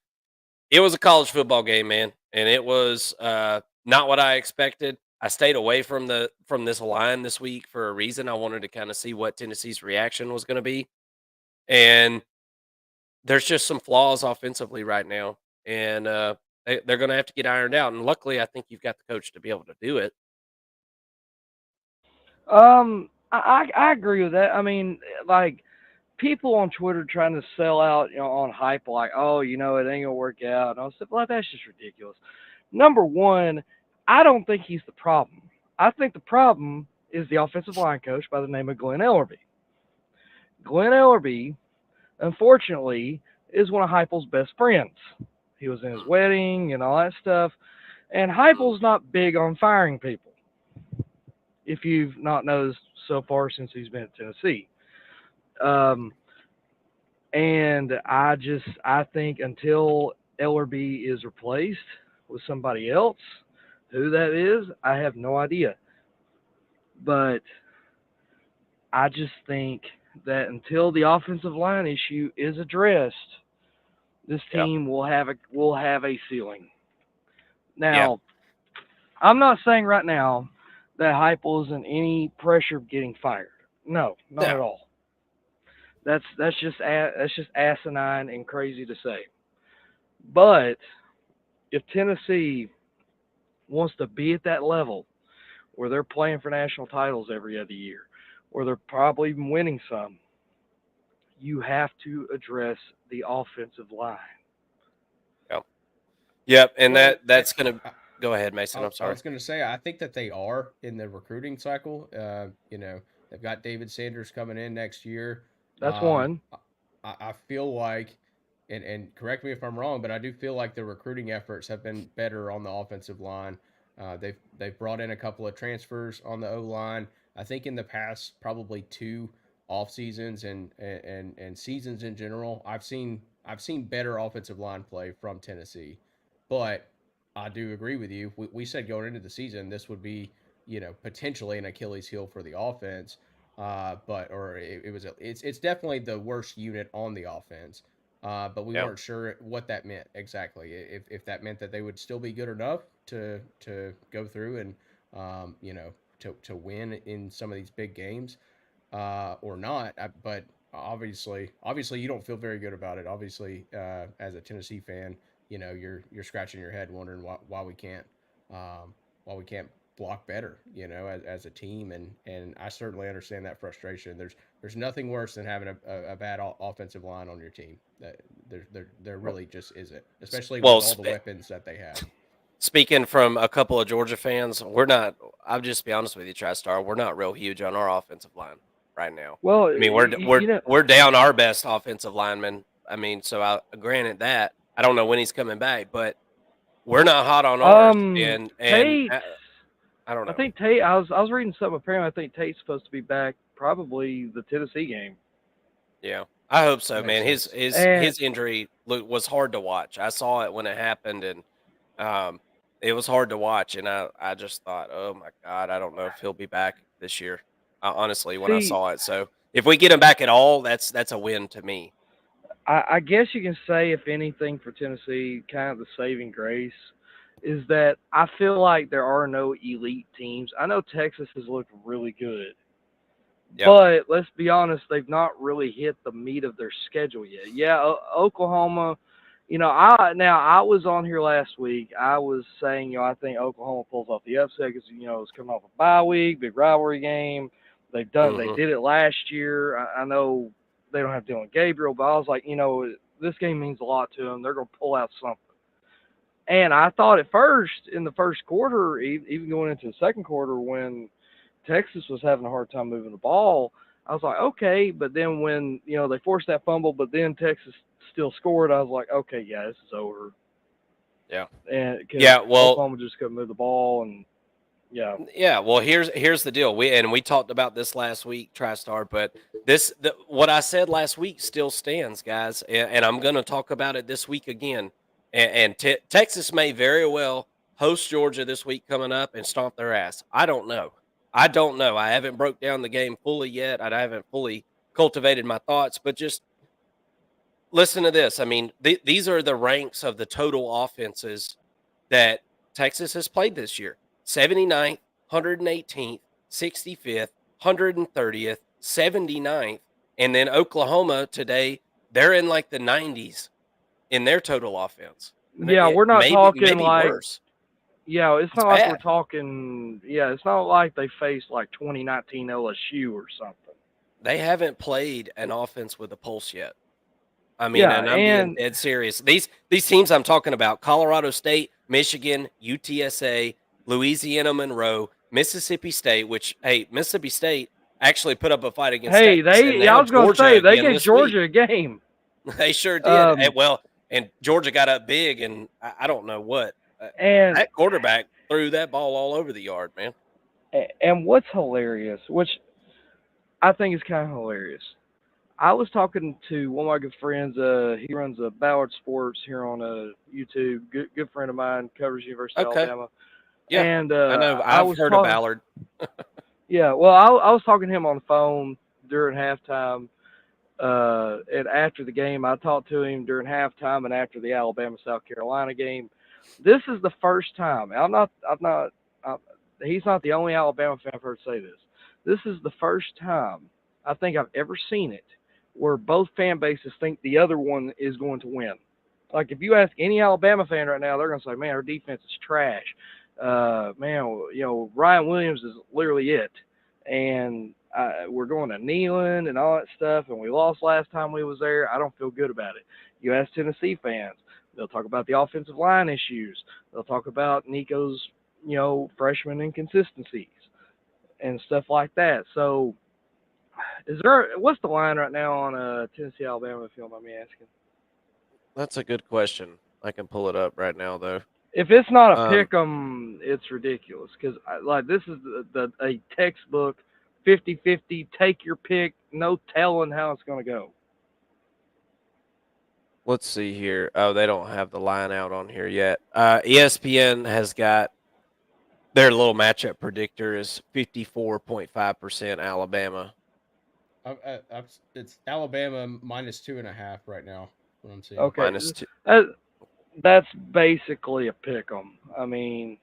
it was a college football game, man. and it was not what I expected. I stayed away from this line this week for a reason. I wanted to kind of see what Tennessee's reaction was going to be, and there's just some flaws offensively right now, and they're going to have to get ironed out. And luckily, I think you've got the coach to be able to do it. I agree with that. I mean, like people on Twitter trying to sell out, on hype, like, oh, it ain't gonna work out. And I said, well, that's just ridiculous. Number one, I don't think he's the problem. I think the problem is the offensive line coach by the name of Glenn Ellerby. Glenn Ellerby, unfortunately, is one of Heupel's best friends. He was in his wedding and all that stuff. And Heupel's not big on firing people, if you've not noticed so far since he's been at Tennessee. And I think until Ellerby is replaced with somebody else, who that is, I have no idea. But I just think that until the offensive line issue is addressed, this Yeah. team will have a ceiling. Yeah. Now, I'm not saying right now that Heupel is in any pressure of getting fired. No, not at No. all. That's just asinine and crazy to say. But if Tennessee wants to be at that level where they're playing for national titles every other year, where they're probably even winning some, you have to address the offensive line. Yeah. Yep. And Well, that's going to go ahead, Mason. I'm I sorry. was going to say, I think that they are in the recruiting cycle. They've got David Sanders coming in next year. That's one. I feel like, and correct me if I'm wrong, but I do feel like the recruiting efforts have been better on the offensive line. They've brought in a couple of transfers on the O line. I think in the past probably two off seasons and seasons in general, I've seen better offensive line play from Tennessee, but I do agree with you. We said going into the season this would be potentially an Achilles heel for the offense. But or it was it's definitely the worst unit on the offense. But we Yeah. weren't sure what that meant exactly. If that meant that they would still be good enough to go through and to win in some of these big games or not. But obviously you don't feel very good about it. Obviously, as a Tennessee fan, you're scratching your head wondering why we can't um, block better, as a team, and I certainly understand that frustration. There's nothing worse than having a bad offensive line on your team. There really just isn't, especially Well, with all the weapons that they have. speaking from a couple of Georgia fans, we're not. I'll just be honest with you, TriStar. We're not real huge on our offensive line right now. Well, I mean, we're down our best offensive lineman. I mean, so granted that I don't know when he's coming back, but we're not hot on ours. And Tate. I don't know. I think Tate. I was reading something. Apparently, I think Tate's supposed to be back probably the Tennessee game. Yeah, I hope so, Makes man. sense. His injury was hard to watch. I saw it when it happened, and it was hard to watch. And I just thought, oh my God, I don't know if he'll be back this year. Honestly, when I See, saw it, so if we get him back at all, that's a win to me. I guess you can say, if anything, for Tennessee, kind of the saving grace is that I feel like there are no elite teams. I know Texas has looked really good, Yep. but let's be honest, they've not really hit the meat of their schedule yet. Yeah, Oklahoma. I was on here last week. I was saying, I think Oklahoma pulls off the upset because it's coming off a bye week, big rivalry game. They Mm-hmm. did it last year. I know they don't have Dylan Gabriel, but I was like, this game means a lot to them. They're going to pull out something. And I thought at first, in the first quarter, even going into the second quarter, when Texas was having a hard time moving the ball, I was like, okay. But then when they forced that fumble, but then Texas still scored, I was like, okay, yeah, this is over. Yeah. And because Yeah. Well, Oklahoma just couldn't move the ball, and yeah. Yeah, well, here's the deal. We talked about this last week, TriStar, but what I said last week still stands, guys, and I'm going to talk about it this week again. And Texas may very well host Georgia this week coming up and stomp their ass. I don't know. I don't know. I haven't broke down the game fully yet. I haven't fully cultivated my thoughts, but just listen to this. I mean, these are the ranks of the total offenses that Texas has played this year. 79th, 118th, 65th, 130th, 79th, and then Oklahoma today, they're in like the 90s in their total offense. Yeah, we're not talking maybe like worse. yeah, it's It's not like we're bad. talking it's not like they faced like 2019 LSU or something. They haven't played an offense with a pulse yet. I mean, Yeah, and I'm being and dead serious. These teams I'm talking about: Colorado State, Michigan, UTSA, Louisiana Monroe, Mississippi State. Which, hey, Mississippi State actually put up a fight against hey, Texas, and they I held was gonna Georgia say they again gave this week. Georgia a game. They sure did. Um, And Georgia got up big, and I don't know what and that quarterback threw that ball all over the yard, man. and what's hilarious, which I think is kind of hilarious. I was talking to one of my good friends. He runs Ballard Sports here on YouTube. Good friend of mine, covers University of Okay, Alabama. yeah, And I know. I I've was heard of talking. Ballard. Yeah, well, I was talking to him on the phone during halftime. And after the game, I talked to him during halftime and after the Alabama South Carolina game. This is the first time. He's not the only Alabama fan I've heard say this. This is the first time I think I've ever seen it where both fan bases think the other one is going to win. Like if you ask any Alabama fan right now, they're going to say, "Man, our defense is trash. Man, Ryan Williams is literally it." And we're going to Neyland and all that stuff, and we lost last time we was there. I don't feel good about it. You ask Tennessee fans, they'll talk about the offensive line issues. They'll talk about Nico's, freshman inconsistencies and stuff like that. So, what's the line right now on Tennessee Alabama? If you don't mind me asking. That's a good question. I can pull it up right now, though. If it's not a Um, pick 'em, it's ridiculous because like this is a textbook 50-50. Take your pick. No telling how it's going to go. Let's see here. Oh, they don't have the line out on here yet. ESPN has got their little matchup predictor is 54.5% Alabama. It's Alabama -2.5 right now. What I'm seeing. Okay, -2. that's basically a pick 'em. I mean,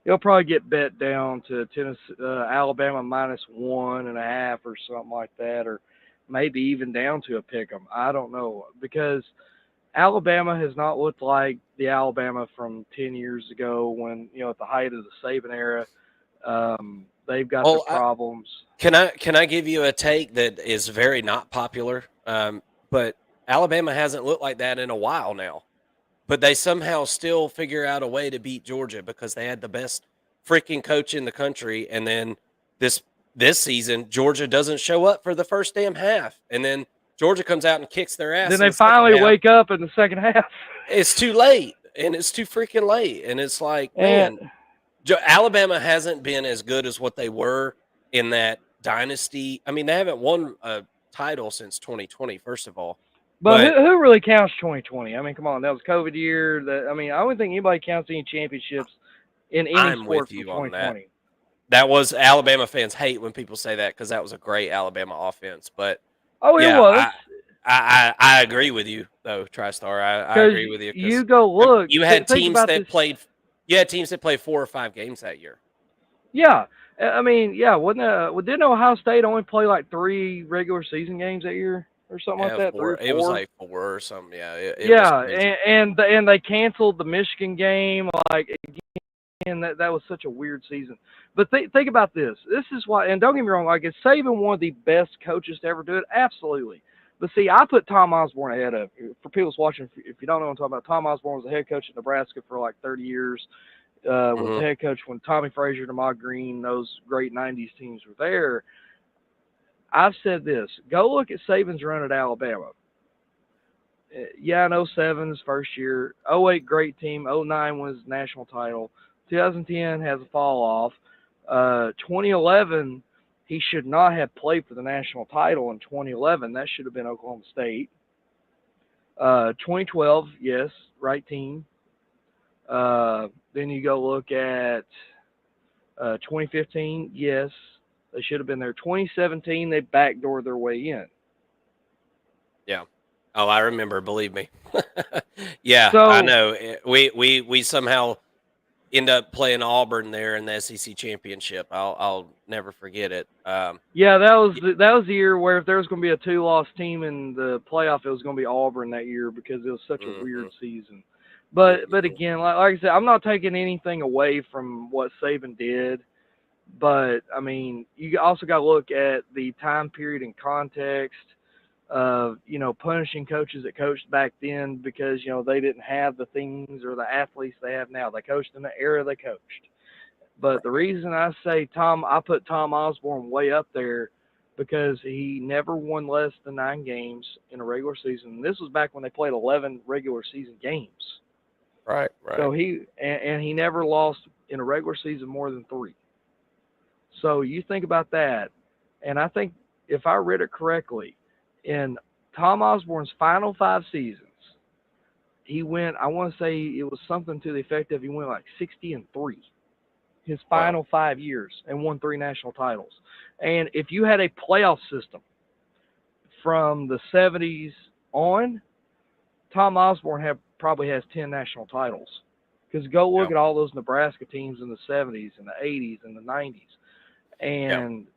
you'll probably get bet down to Tennessee, Alabama -1.5 or something like that, or maybe even down to a pick 'em. I don't know because Alabama has not looked like the Alabama from 10 years ago when at the height of the Saban era. They've got their Well, problems. can I give you a take that is very not popular? But Alabama hasn't looked like that in a while now. But they somehow still figure out a way to beat Georgia because they had the best freaking coach in the country. And then this season, Georgia doesn't show up for the first damn half, and then Georgia comes out and kicks their ass Then in they the second finally half. wake up in the second half. It's too late, and it's too freaking late. And it's like, And man, Alabama hasn't been as good as what they were in that dynasty. I mean, they haven't won a title since 2020, first of all. but who really counts 2020? I mean, come on, that was COVID year. I don't think anybody counts any championships in any I'm sport with from you on that. 2020. That was Alabama fans hate when people say that because that was a great Alabama offense. But Oh, it yeah, was. I agree with you though, TriStar. I Because agree with you you because go look, you had think teams about that this. played. You had teams that played 4 or 5 games that year. Yeah, I mean, yeah, didn't Ohio State only play like 3 regular season games that year or something like Yeah, that? 3 4. or It was 4. like 4 or something. Yeah, it was Yeah, crazy. and they canceled the Michigan game. Like again, that was such a weird season. But think about this. This is why, and don't get me wrong. Like, is Saban one of the best coaches to ever do it? Absolutely. But see, I put Tom Osborne ahead of. For people watching, if you don't know what I'm talking about, Tom Osborne was the head coach at Nebraska for like 30 years. Was the Mhm. head coach when Tommy Frazier and Ahmad Green, those great 90s teams were there. I've said this. Go look at Saban's run at Alabama. Yeah, in 07's first year. 08, great team. 09 was national title. 2010 has a fall off. 2011, he should not have played for the national title in 2011. That should have been Oklahoma State. 2012, yes, right team. Then you go look at 2015, yes, they should have been there. 2017, they backdoored their way in. Yeah. Oh, I remember. Believe me. Yeah, I So know. We somehow end up playing Auburn there in the SEC championship. I'll never forget it. Yeah, that was the year where if there was going to be a 2-loss team in the playoff, it was going to be Auburn that year because it was such a weird season. But again, like I said, I'm not taking anything away from what Saban did. But I mean, you also got to look at the time period and context of punishing coaches that coached back then because they didn't have the things or the athletes they have now. They coached in the era they coached. But the reason I say I put Tom Osborne way up there because he never won less than 9 games in a regular season. This was back when they played 11 regular season games. Right. So he never lost in a regular season more than 3. So you think about that, and I think if I read it correctly, in Tom Osborne's final 5 seasons, he went. I want to say it was something to the effect of he went like 60-3. His final 5 years and won 3 national titles. And if you had a playoff system from the 70s on, Tom Osborne probably has 10 national titles. Because go look at all those Nebraska teams in the 70s and the 80s and the 90s. And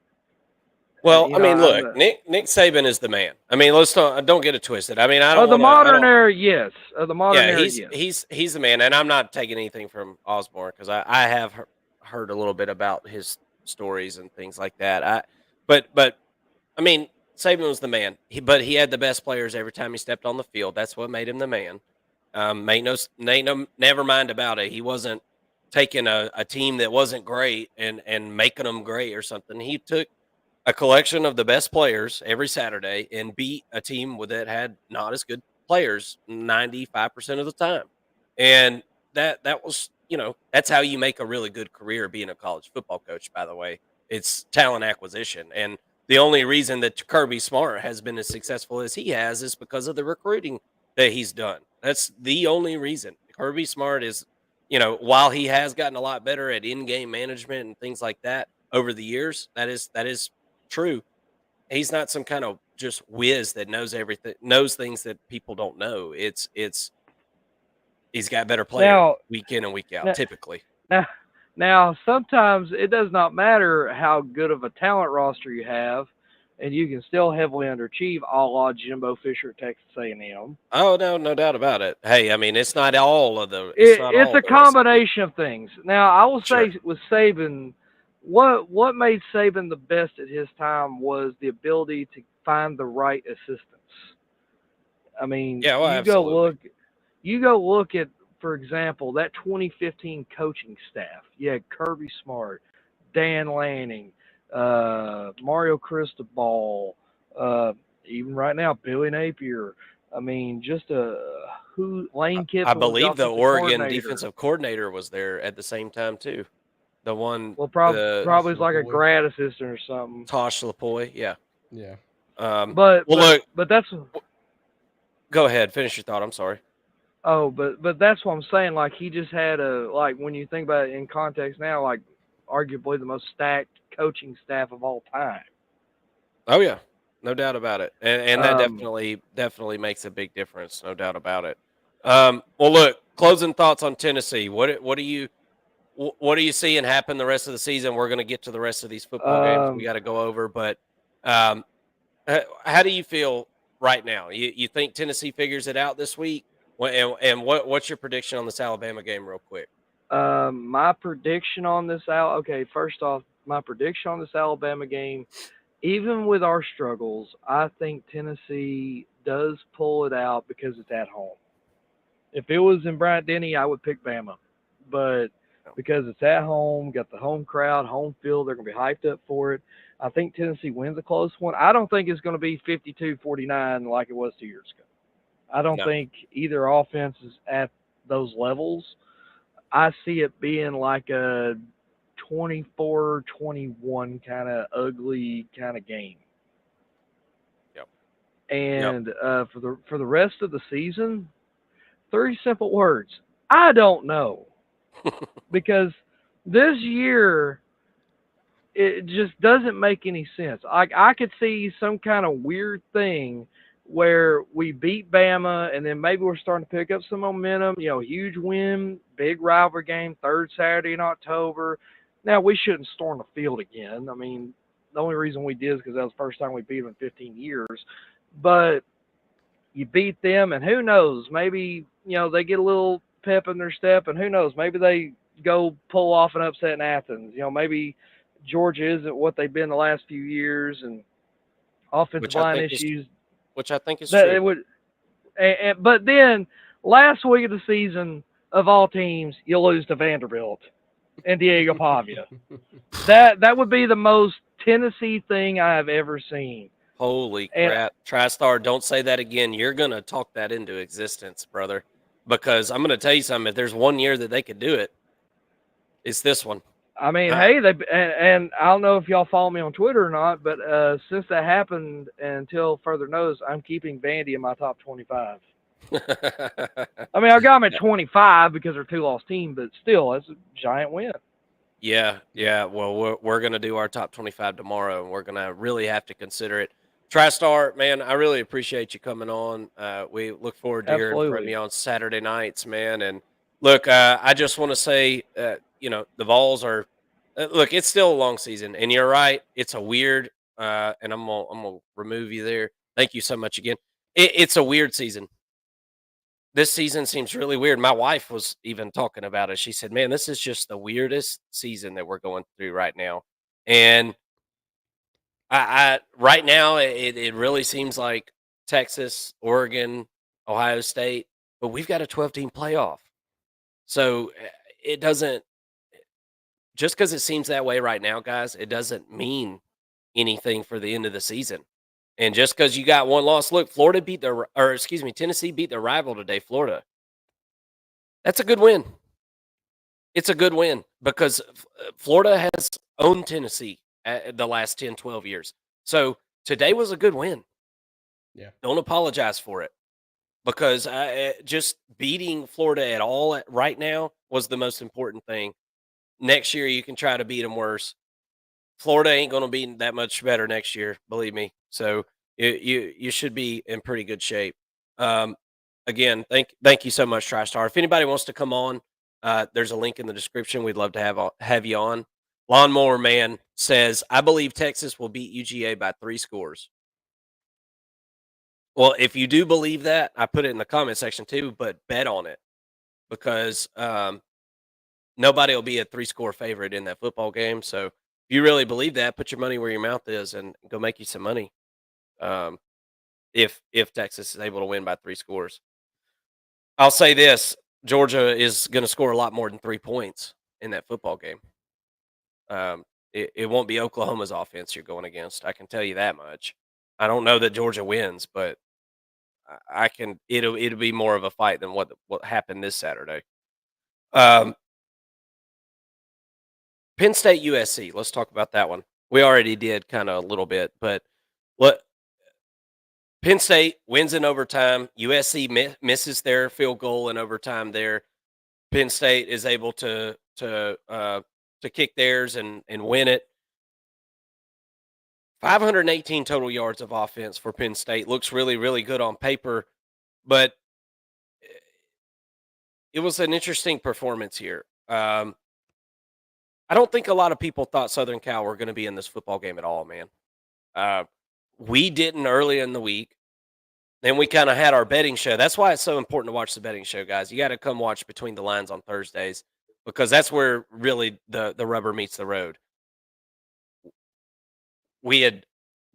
well, I mean, look, Nick Saban is the man. I mean, don't get it twisted. I mean, I don't. The modern era, yes. The modern era, yes. He's the man, and I'm not taking anything from Osborne because I have heard a little bit about his stories and things like that. But I mean, Saban was the man. But he had the best players every time he stepped on the field. That's what made him the man. Never mind about it. He wasn't taking a team that wasn't great and making them great or something. He took a collection of the best players every Saturday and beat a team that had not as good players 95% of the time. And that was, that's how you make a really good career being a college football coach, by the way. It's talent acquisition. And the only reason that Kirby Smart has been as successful as he has is because of the recruiting that he's done. That's the only reason. Kirby Smart is, while he has gotten a lot better at in-game management and things like that over the years, that is true. He's not some kind of just whiz that knows everything, knows things that people don't know. It's he's got better players week in and week out, typically. Now, sometimes it does not matter how good of a talent roster you have, and you can still heavily underachieve, a la Jimbo Fisher at Texas A&M. Oh, no doubt about it. Hey, I mean, it's not all of the. It's a combination of things. Now, I will say with Saban, what made Saban the best at his time was the ability to find the right assistants. I mean, you go look at, for example, that 2015 coaching staff. You had Kirby Smart, Dan Lanning, Mario Cristobal, even right now, Billy Napier. I mean, just Lane Kiffin. I believe the Oregon defensive coordinator was there at the same time too. The one, probably like a grad assistant or something. Tosh Lapoy, yeah. But that's. Go ahead, finish your thought. I'm sorry. Oh, but that's what I'm saying. Like he just had when you think about it in context now, like arguably the most stacked coaching staff of all time. Oh yeah, no doubt about it, and that definitely makes a big difference, no doubt about it. Well, look, closing thoughts on Tennessee. What are you seeing happen the rest of the season? We're going to get to the rest of these football games we got to go over, but how do you feel right now? You think Tennessee figures it out this week? And what's your prediction on this Alabama game, real quick? My prediction on this first off, my prediction on this Alabama game, even with our struggles, I think Tennessee does pull it out because it's at home. If it was in Bryant-Denny, I would pick Bama. But because it's at home, got the home crowd, home field, they're going to be hyped up for it. I think Tennessee wins a close one. I don't think it's going to be 52-49 like it was 2 years ago. I don't think either offense is at those levels. I see it being like a 24-21 kind of ugly kind of game. Yep. And for the rest of the season, 3 simple words. I don't know. Because this year, it just doesn't make any sense. I could see some kind of weird thing where we beat Bama, and then maybe we're starting to pick up some momentum. Huge win, big rivalry game, third Saturday in October. Now, we shouldn't storm the field again. I mean, the only reason we did is because that was the first time we beat them in 15 years. But you beat them, and who knows? Maybe they get a little pep in their step, and who knows? Maybe they go pull off an upset in Athens. Maybe Georgia isn't what they've been the last few years, and offensive which I line think is issues. That true. it would, but then last week of the season, of all teams, you lose to Vanderbilt and Diego Pavia. That would be the most Tennessee thing I have ever seen. Holy And crap. TriStar, don't say that again. You're going to talk that into existence, brother. Because I'm going to tell you something. If there's 1 year that they could do it, it's this one. I mean, hey, and I don't know if y'all follow me on Twitter or not, but since that happened, until further notice, I'm keeping Vandy in my top 25. I mean, I got them at 25 because they're a two-loss team, but still, that's a giant win. Yeah. Well, we're going to do our top 25 tomorrow, and we're going to really have to consider it. TriStar, man, I really appreciate you coming on. We look forward to hearing from Absolutely. you on Saturday nights, man. And look, I just want to say, the Vols are. Look, it's still a long season, and you're right. It's a weird, and I'm gonna remove you there. Thank you so much again. It's a weird season. This season seems really weird. My wife was even talking about it. She said, "Man, this is just the weirdest season that we're going through right now." And I right now it really seems like Texas, Oregon, Ohio State, but we've got a 12-team playoff. So it doesn't just because it seems that way right now, guys, it doesn't mean anything for the end of the season. And just because you got one loss, look, Tennessee beat their rival today, Florida. That's a good win. It's a good win because Florida has owned Tennessee the last 10, 12 years. So today was a good win. Yeah. Don't apologize for it because just beating Florida at all right now was the most important thing. Next year, you can try to beat them worse. Florida ain't going to be that much better next year, believe me. So you should be in pretty good shape. Um, again, thank you so much, TriStar. If anybody wants to come on, there's a link in the description. We'd love to have you on. Lawnmower Man says, "I believe Texas will beat UGA by 3 scores." Well, if you do believe that, I put it in the comment section too, but bet on it because nobody will be a 3-score favorite in that football game. So if you really believe that, put your money where your mouth is and go make you some money. If Texas is able to win by 3 scores, I'll say this: Georgia is going to score a lot more than 3 points in that football game. It won't be Oklahoma's offense you're going against. I can tell you that much. I don't know that Georgia wins, but I can. It'll be more of a fight than what happened this Saturday. Penn State USC. Let's talk about that one. We already did kind of a little bit, but what Penn State wins in overtime. USC misses their field goal in overtime. There, Penn State is able to kick theirs and win it. 518 total yards of offense for Penn State. Looks really, really good on paper, but it was an interesting performance here. I don't think a lot of people thought Southern Cal were going to be in this football game at all, man. We didn't early in the week. Then we kind of had our betting show. That's why it's so important to watch the betting show, guys. You got to come watch Between the Lines on Thursdays because that's where really the rubber meets the road. We had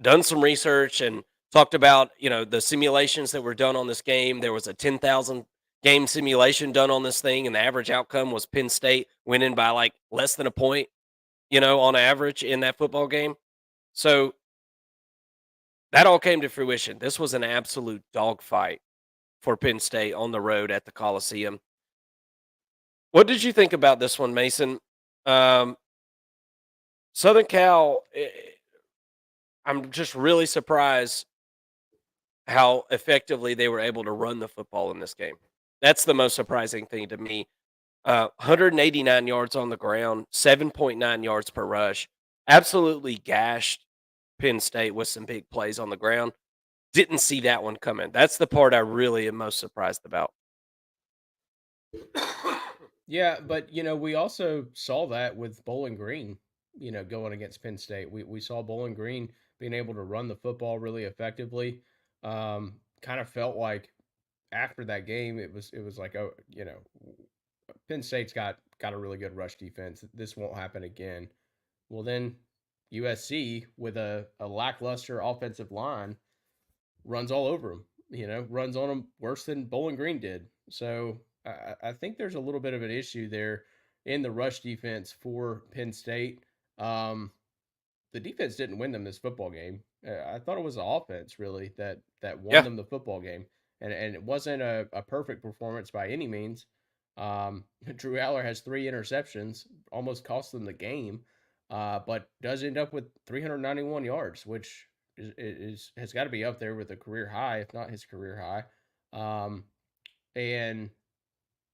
done some research and talked about, the simulations that were done on this game. There was a 10,000 game simulation done on this thing, and the average outcome was Penn State winning by like less than a point, on average in that football game. So that all came to fruition. This was an absolute dogfight for Penn State on the road at the Coliseum. What did you think about this one, Mason? Southern Cal, I'm just really surprised how effectively they were able to run the football in this game. That's the most surprising thing to me. 189 yards on the ground, 7.9 yards per rush. Absolutely gashed Penn State with some big plays on the ground. didn't see that one coming. That's the part I really am most surprised about. Yeah, but we also saw that with Bowling Green, going against Penn State. We saw Bowling Green being able to run the football really effectively. Kind of felt like after that game, it was like, oh, Penn State's got a really good rush defense. This won't happen again. Well, then USC with a lackluster offensive line runs all over them. Runs on them worse than Bowling Green did. So I think there's a little bit of an issue there in the rush defense for Penn State. Um, the defense didn't win them this football game. I thought it was the offense really that won Yeah. them the football game, and it wasn't a perfect performance by any means. Drew Aller has 3 interceptions, almost cost them the game, but does end up with 391 yards, which has got to be up there with a career high, if not his career high. And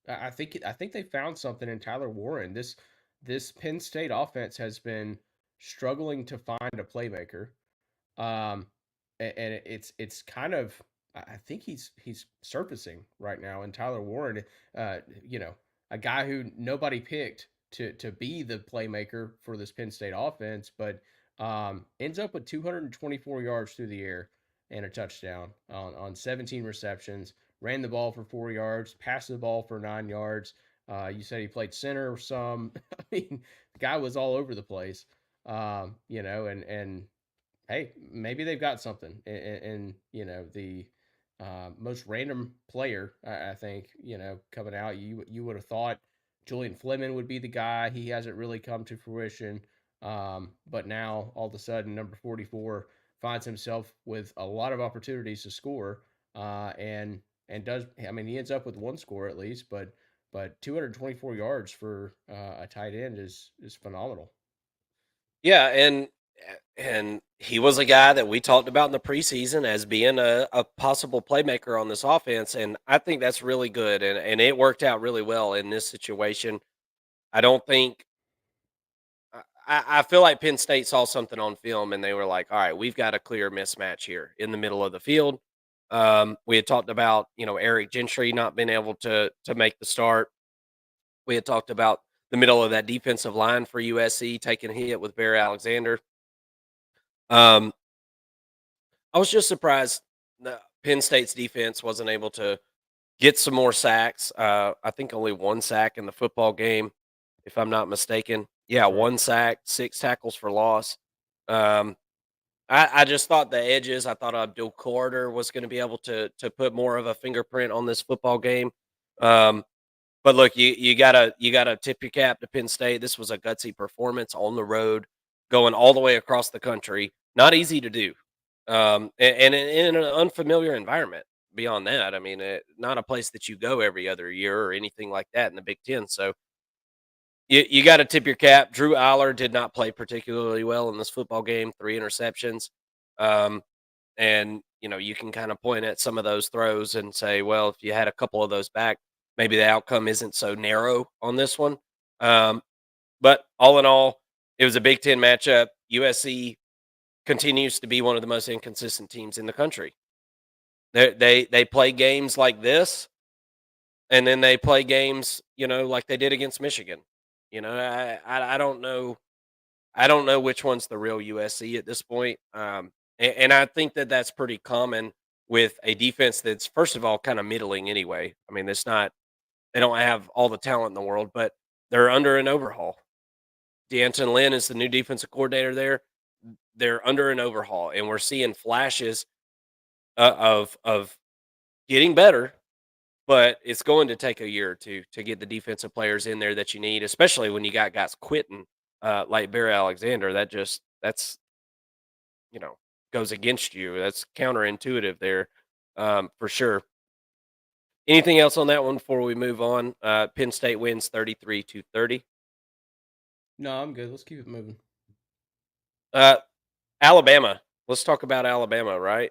I think they found something in Tyler Warren. This Penn State offense has been struggling to find a playmaker. Um, and it's kind of, I think he's surfacing right now in Tyler Warren. Uh, you know, a guy who nobody picked to be the playmaker for this Penn State offense, but ends up with 224 yards through the air and a touchdown on 17 receptions. Ran the ball for 4 yards, passed the ball for 9 yards. You said he played center some. I mean, the guy was all over the place. And hey, maybe they've got something. And the most random player, I think, coming out, you would have thought Julian Fleming would be the guy. He hasn't really come to fruition. But now, all of a sudden, number 44 finds himself with a lot of opportunities to score, and does. I mean, he ends up with one score at least, but 224 yards for a tight end is phenomenal. Yeah, and he was a guy that we talked about in the preseason as being a possible playmaker on this offense, and I think that's really good, and it worked out really well in this situation. I don't think I feel like Penn State saw something on film and they were like, all right, we've got a clear mismatch here in the middle of the field. We had talked about, Eric Gentry not being able to make the start. We had talked about the middle of that defensive line for USC taking a hit with Barry Alexander. Um, I was just surprised that Penn State's defense wasn't able to get some more sacks. I think only one sack in the football game, if I'm not mistaken. Yeah, That's right. one sack, 6 tackles for loss. Um, I just thought the edges. I thought Abdul Carter was going to be able to put more of a fingerprint on this football game. Um, but look, you gotta tip your cap to Penn State. This was a gutsy performance on the road, going all the way across the country. Not easy to do, and in an unfamiliar environment. Beyond that, I mean, not a place that you go every other year or anything like that in the Big Ten. So you got to tip your cap. Drew Aller did not play particularly well in this football game. 3 interceptions, um, and you can kind of point at some of those throws and say, well, if you had a couple of those back, maybe the outcome isn't so narrow on this one. Um, but all in all, it was a Big Ten matchup. USC continues to be one of the most inconsistent teams in the country. They play games like this, and then they play games, like they did against Michigan. I don't know. I don't know which one's the real USC at this point. And I think that that's pretty common with a defense that's first of all kind of middling anyway. I mean, it's not they don't have all the talent in the world, but they're under an overhaul. D'Anton Lynn is the new defensive coordinator there. They're under an overhaul, and we're seeing flashes of getting better, but it's going to take a year or two to get the defensive players in there that you need, especially when you got guys quitting like Barry Alexander. That's you know goes against you. That's counterintuitive there, for sure. Anything else on that one before we move on? Penn State wins 33-30. No, I'm good. Let's keep it moving. Uh, Alabama. Let's talk about Alabama, right?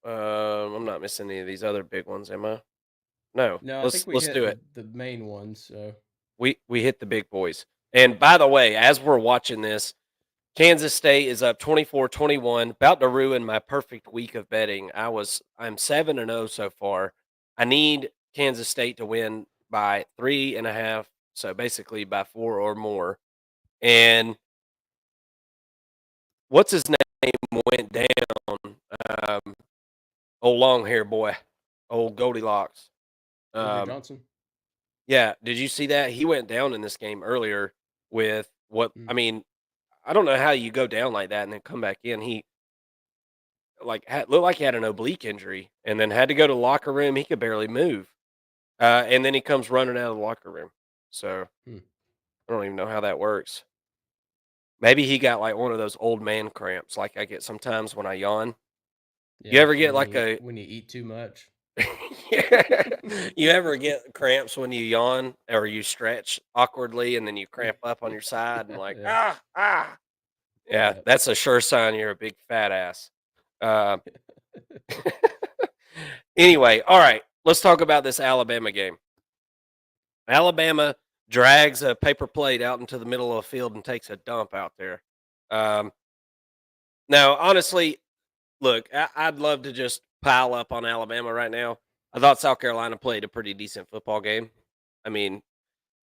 I'm not missing any of these other big ones, am I? No. No, I Let's think we let's hit do it. the main ones. So We hit the big boys. And by the way, as we're watching this, Kansas State is up 24-21, about to ruin my perfect week of betting. I'm 7-0 so far. I need Kansas State to win by 3.5, so basically by 4 or more. And what's his name went down? Um, old long hair boy, old Goldilocks. Avery Um, Johnson. yeah, did you see that? He went down in this game earlier with what I Mm. mean, I don't know how you go down like that and then come back in. He looked like he had an oblique injury and then had to go to the locker room. He could barely move. And then he comes running out of the locker room. So Hmm. I don't even know how that works. Maybe he got like one of those old man cramps like I get sometimes when I yawn. You Yeah, ever get when like you a when you eat too much. you ever get cramps when you yawn or you stretch awkwardly and then you cramp up on your side and like Yeah, yeah, yeah. that's a sure sign you're a big fat ass. Uh, anyway, all right, let's talk about this Alabama game. Alabama drags a paper plate out into the middle of a field and takes a dump out there. Um, now, honestly, look, I'd love to just pile up on Alabama right now. I thought South Carolina played a pretty decent football game. I mean,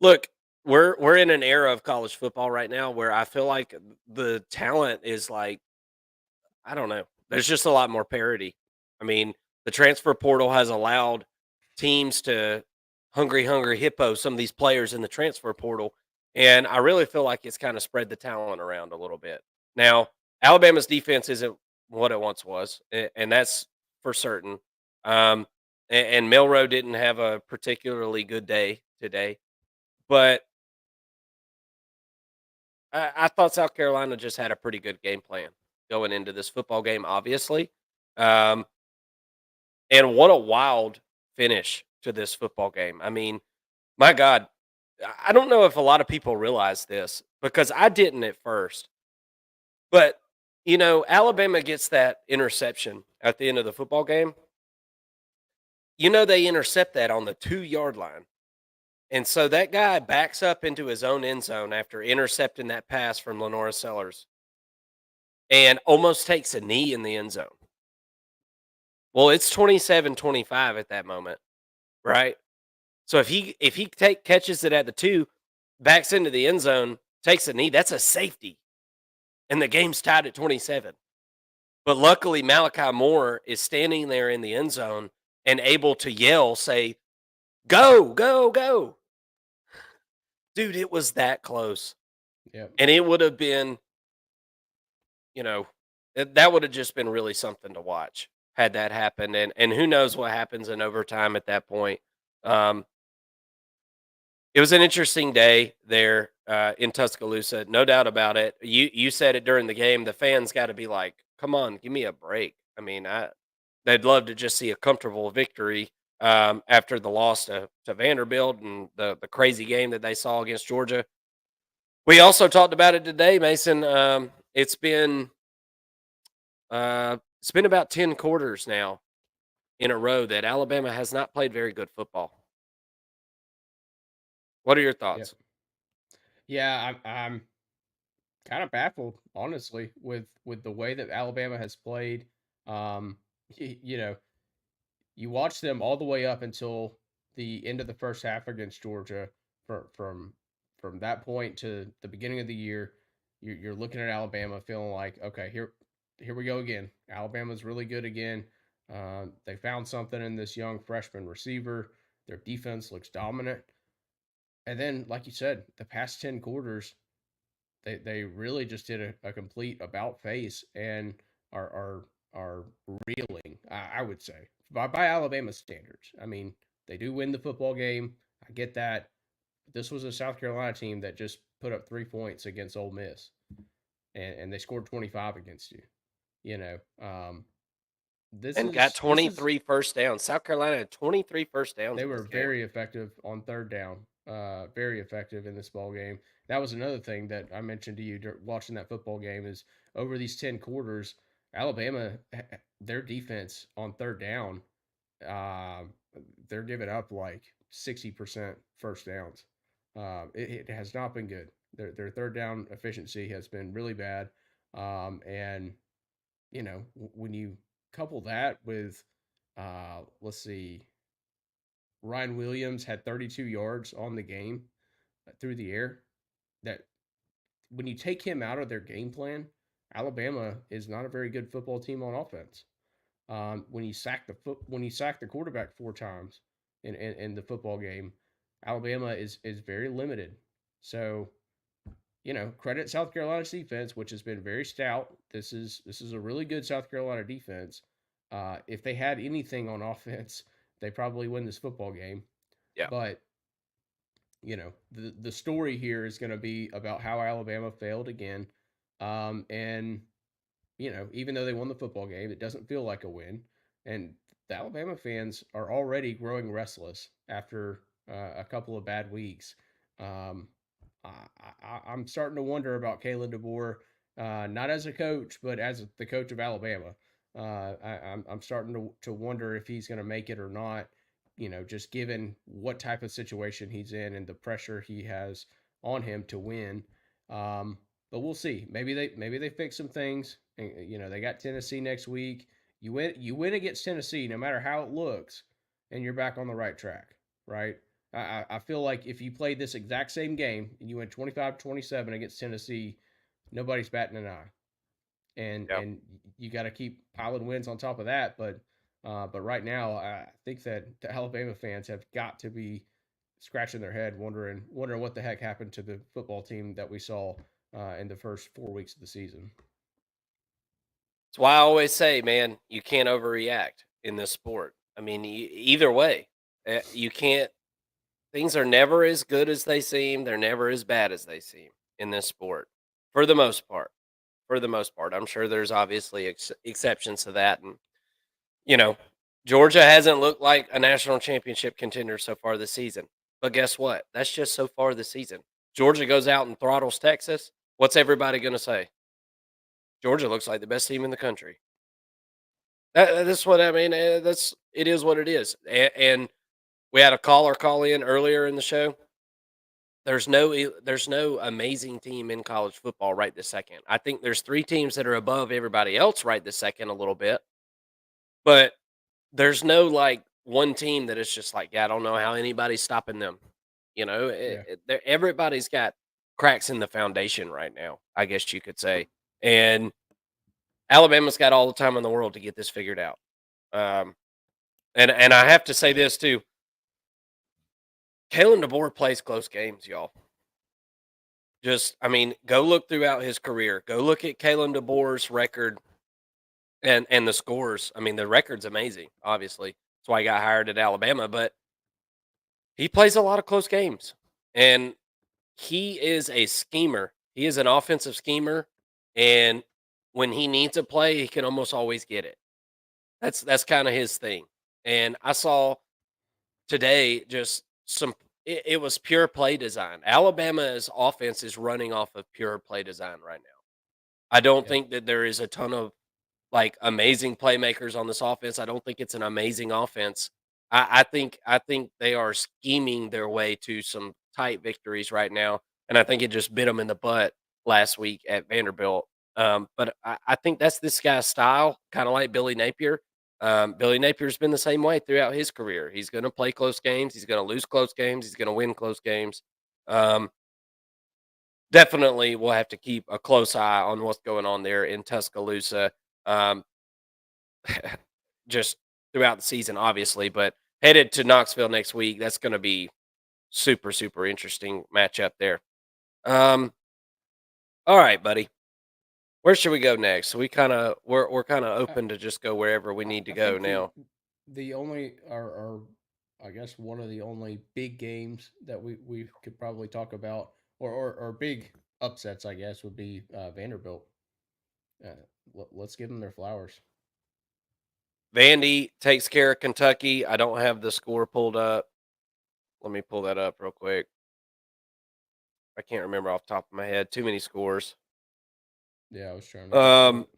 look, we're in an era of college football right now where I feel like the talent is like I don't know. There's just a lot more parity. I mean, the transfer portal has allowed teams to hungry hippo some of these players in the transfer portal, and I really feel like it's kind of spread the talent around a little bit. Now, Alabama's defense isn't what it once was, and that's for certain. And Milrow didn't have a particularly good day today, but I thought South Carolina just had a pretty good game plan going into this football game, obviously. Um, and what a wild finish to this football game. I mean, my God, I don't know if a lot of people realize this because I didn't at first. But, Alabama gets that interception at the end of the football game. They intercept that on the 2-yard line. And so that guy backs up into his own end zone after intercepting that pass from Lenora Sellers and almost takes a knee in the end zone. Well, it's 27-25 at that moment, right? So if he catches it at the 2, backs into the end zone, takes a knee, that's a safety, and the game's tied at 27. But luckily, Malachi Moore is standing there in the end zone and able to yell, say, "Go, go, go." Dude, it was that close. Yep. And it would have been, you know, that would have just been really something to watch had that happened. And who knows what happens in overtime at that point. Um, It was an interesting day there in Tuscaloosa, no doubt about it. You said it during the game. The fans got to be like, "Come on, give me a break." I mean, they'd love to just see a comfortable victory after the loss to Vanderbilt and the crazy game that they saw against Georgia. We also talked about it today, Mason. It's been about 10 quarters now in a row that Alabama has not played very good football. What are your Yep. thoughts? Yeah, I'm kind of baffled, honestly, with the way that Alabama has played. You know, you watch them all the way up until the end of the first half against Georgia. From that point to the beginning of the year, you're looking at Alabama, feeling like, okay, here we go again. Alabama's really good again. They found something in this young freshman receiver. Their defense looks dominant. And then, like you said, the past 10 quarters, they really just did a complete about face and are reeling, I would say, by Alabama standards. I mean, they do win the football game. I get that. This was a South Carolina team that just put up 3 points against Ole Miss, and they scored 25 against you. You know, this And got is this is 23 first downs. South Carolina had 23 first downs they in were this game. very effective on third down. Very effective in this ball game. That was another thing that I mentioned to you watching that football game is over these 10 quarters, Alabama, their defense on third down, uh, they're giving up like 60% first downs. It has not been good. Their third down efficiency has been really bad, and when you couple that with, let's see, Ryan Williams had 32 yards on the game through the air. That when you take him out of their game plan, Alabama is not a very good football team on offense. When you sack the quarterback 4 times in the football game, Alabama is very limited. So credit South Carolina's defense, which has been very stout. This is a really good South Carolina defense. If they had anything on offense, they probably win this football game. Yeah. But the story here is going to be about how Alabama failed again, and even though they won the football game, it doesn't feel like a win. And the Alabama fans are already growing restless after a couple of bad weeks. Um, I'm starting to wonder about Kalen DeBoer, not as a coach, but as the coach of Alabama. I'm starting to wonder if he's going to make it or not. Just given what type of situation he's in and the pressure he has on him to win. But we'll see. Maybe they fix some things. And, they got Tennessee next week. You win against Tennessee, no matter how it looks, and you're back on the right track, right? I feel like if you played this exact same game and you went 25-27 against Tennessee, nobody's batting an eye. And you got to keep piling wins on top of that. But right now, I think that the Alabama fans have got to be scratching their head, wondering what the heck happened to the football team that we saw in the first 4 weeks of the season. That's why I always say, man, you can't overreact in this sport. I mean, either way, you can't. Things are never as good as they seem. They're never as bad as they seem in this sport, for the most part. For the most part, I'm sure there's obviously exceptions to that, and you know, Georgia hasn't looked like a national championship contender so far this season. But guess what? That's just so far this season. Georgia goes out and throttles Texas. What's everybody going to say? Georgia looks like the best team in the country. That's what I mean. It is what it is. And we had a caller call in earlier in the show. There's no amazing team in college football right this second. I think there's 3 teams that are above everybody else right this second a little bit, but there's no like one team that is just like, yeah, I don't know how anybody's stopping them. Yeah. Everybody's got cracks in the foundation right now, I guess you could say, and Alabama's got all the time in the world to get this figured out. Um, and I have to say this too. Kalen DeBoer plays close games, y'all. I mean, go look throughout his career. Go look at Kalen DeBoer's record and the scores. I mean, the record's amazing. Obviously, that's why he got hired at Alabama. But he plays a lot of close games, and he is a schemer. He is an offensive schemer, and when he needs a play, he can almost always get it. That's kind of his thing. And I saw today just some. It was pure play design. Alabama's offense is running off of pure play design right now. I don't Yeah. think that there is a ton of like amazing playmakers on this offense. I don't think it's an amazing offense. I think they are scheming their way to some tight victories right now, and I think it just bit them in the butt last week at Vanderbilt. But I think that's this guy's style, kind of like Billy Napier. Billy Napier's been the same way throughout his career. He's going to play close games. He's going to lose close games. He's going to win close games. Um, Definitely, we'll have to keep a close eye on what's going on there in Tuscaloosa. Um, just throughout the season, obviously, but headed to Knoxville next week. That's going to be super, super interesting matchup there. All right, buddy. Where should we go next? We're kind of I, open to just go wherever we need to I go think now. the only or I guess one of the only big games that we could probably talk about, or big upsets, I guess, would be Vanderbilt. Uh, let's give them their flowers. Vandy takes care of Kentucky. I don't have the score pulled up. Let me pull that up real quick. I can't remember off the top of my head. Too many scores. Yeah, I was trying to get to Um, it.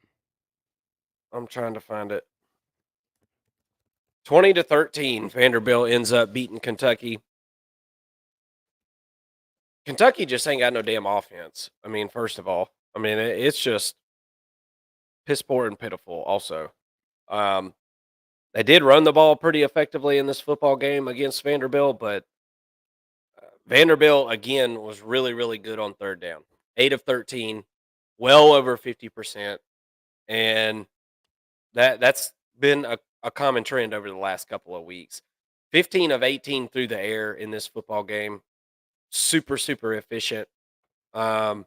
I'm trying to find it. 20-13, Vanderbilt ends up beating Kentucky. Kentucky just ain't got no damn offense. I mean, first of all, I mean it's just piss poor and pitiful. Also, um, they did run the ball pretty effectively in this football game against Vanderbilt, but Vanderbilt again was really really good on third down. 8 of 13, well over 50%, and that's been a common trend over the last couple of weeks. 15 of 18 through the air in this football game. Super super efficient. Um,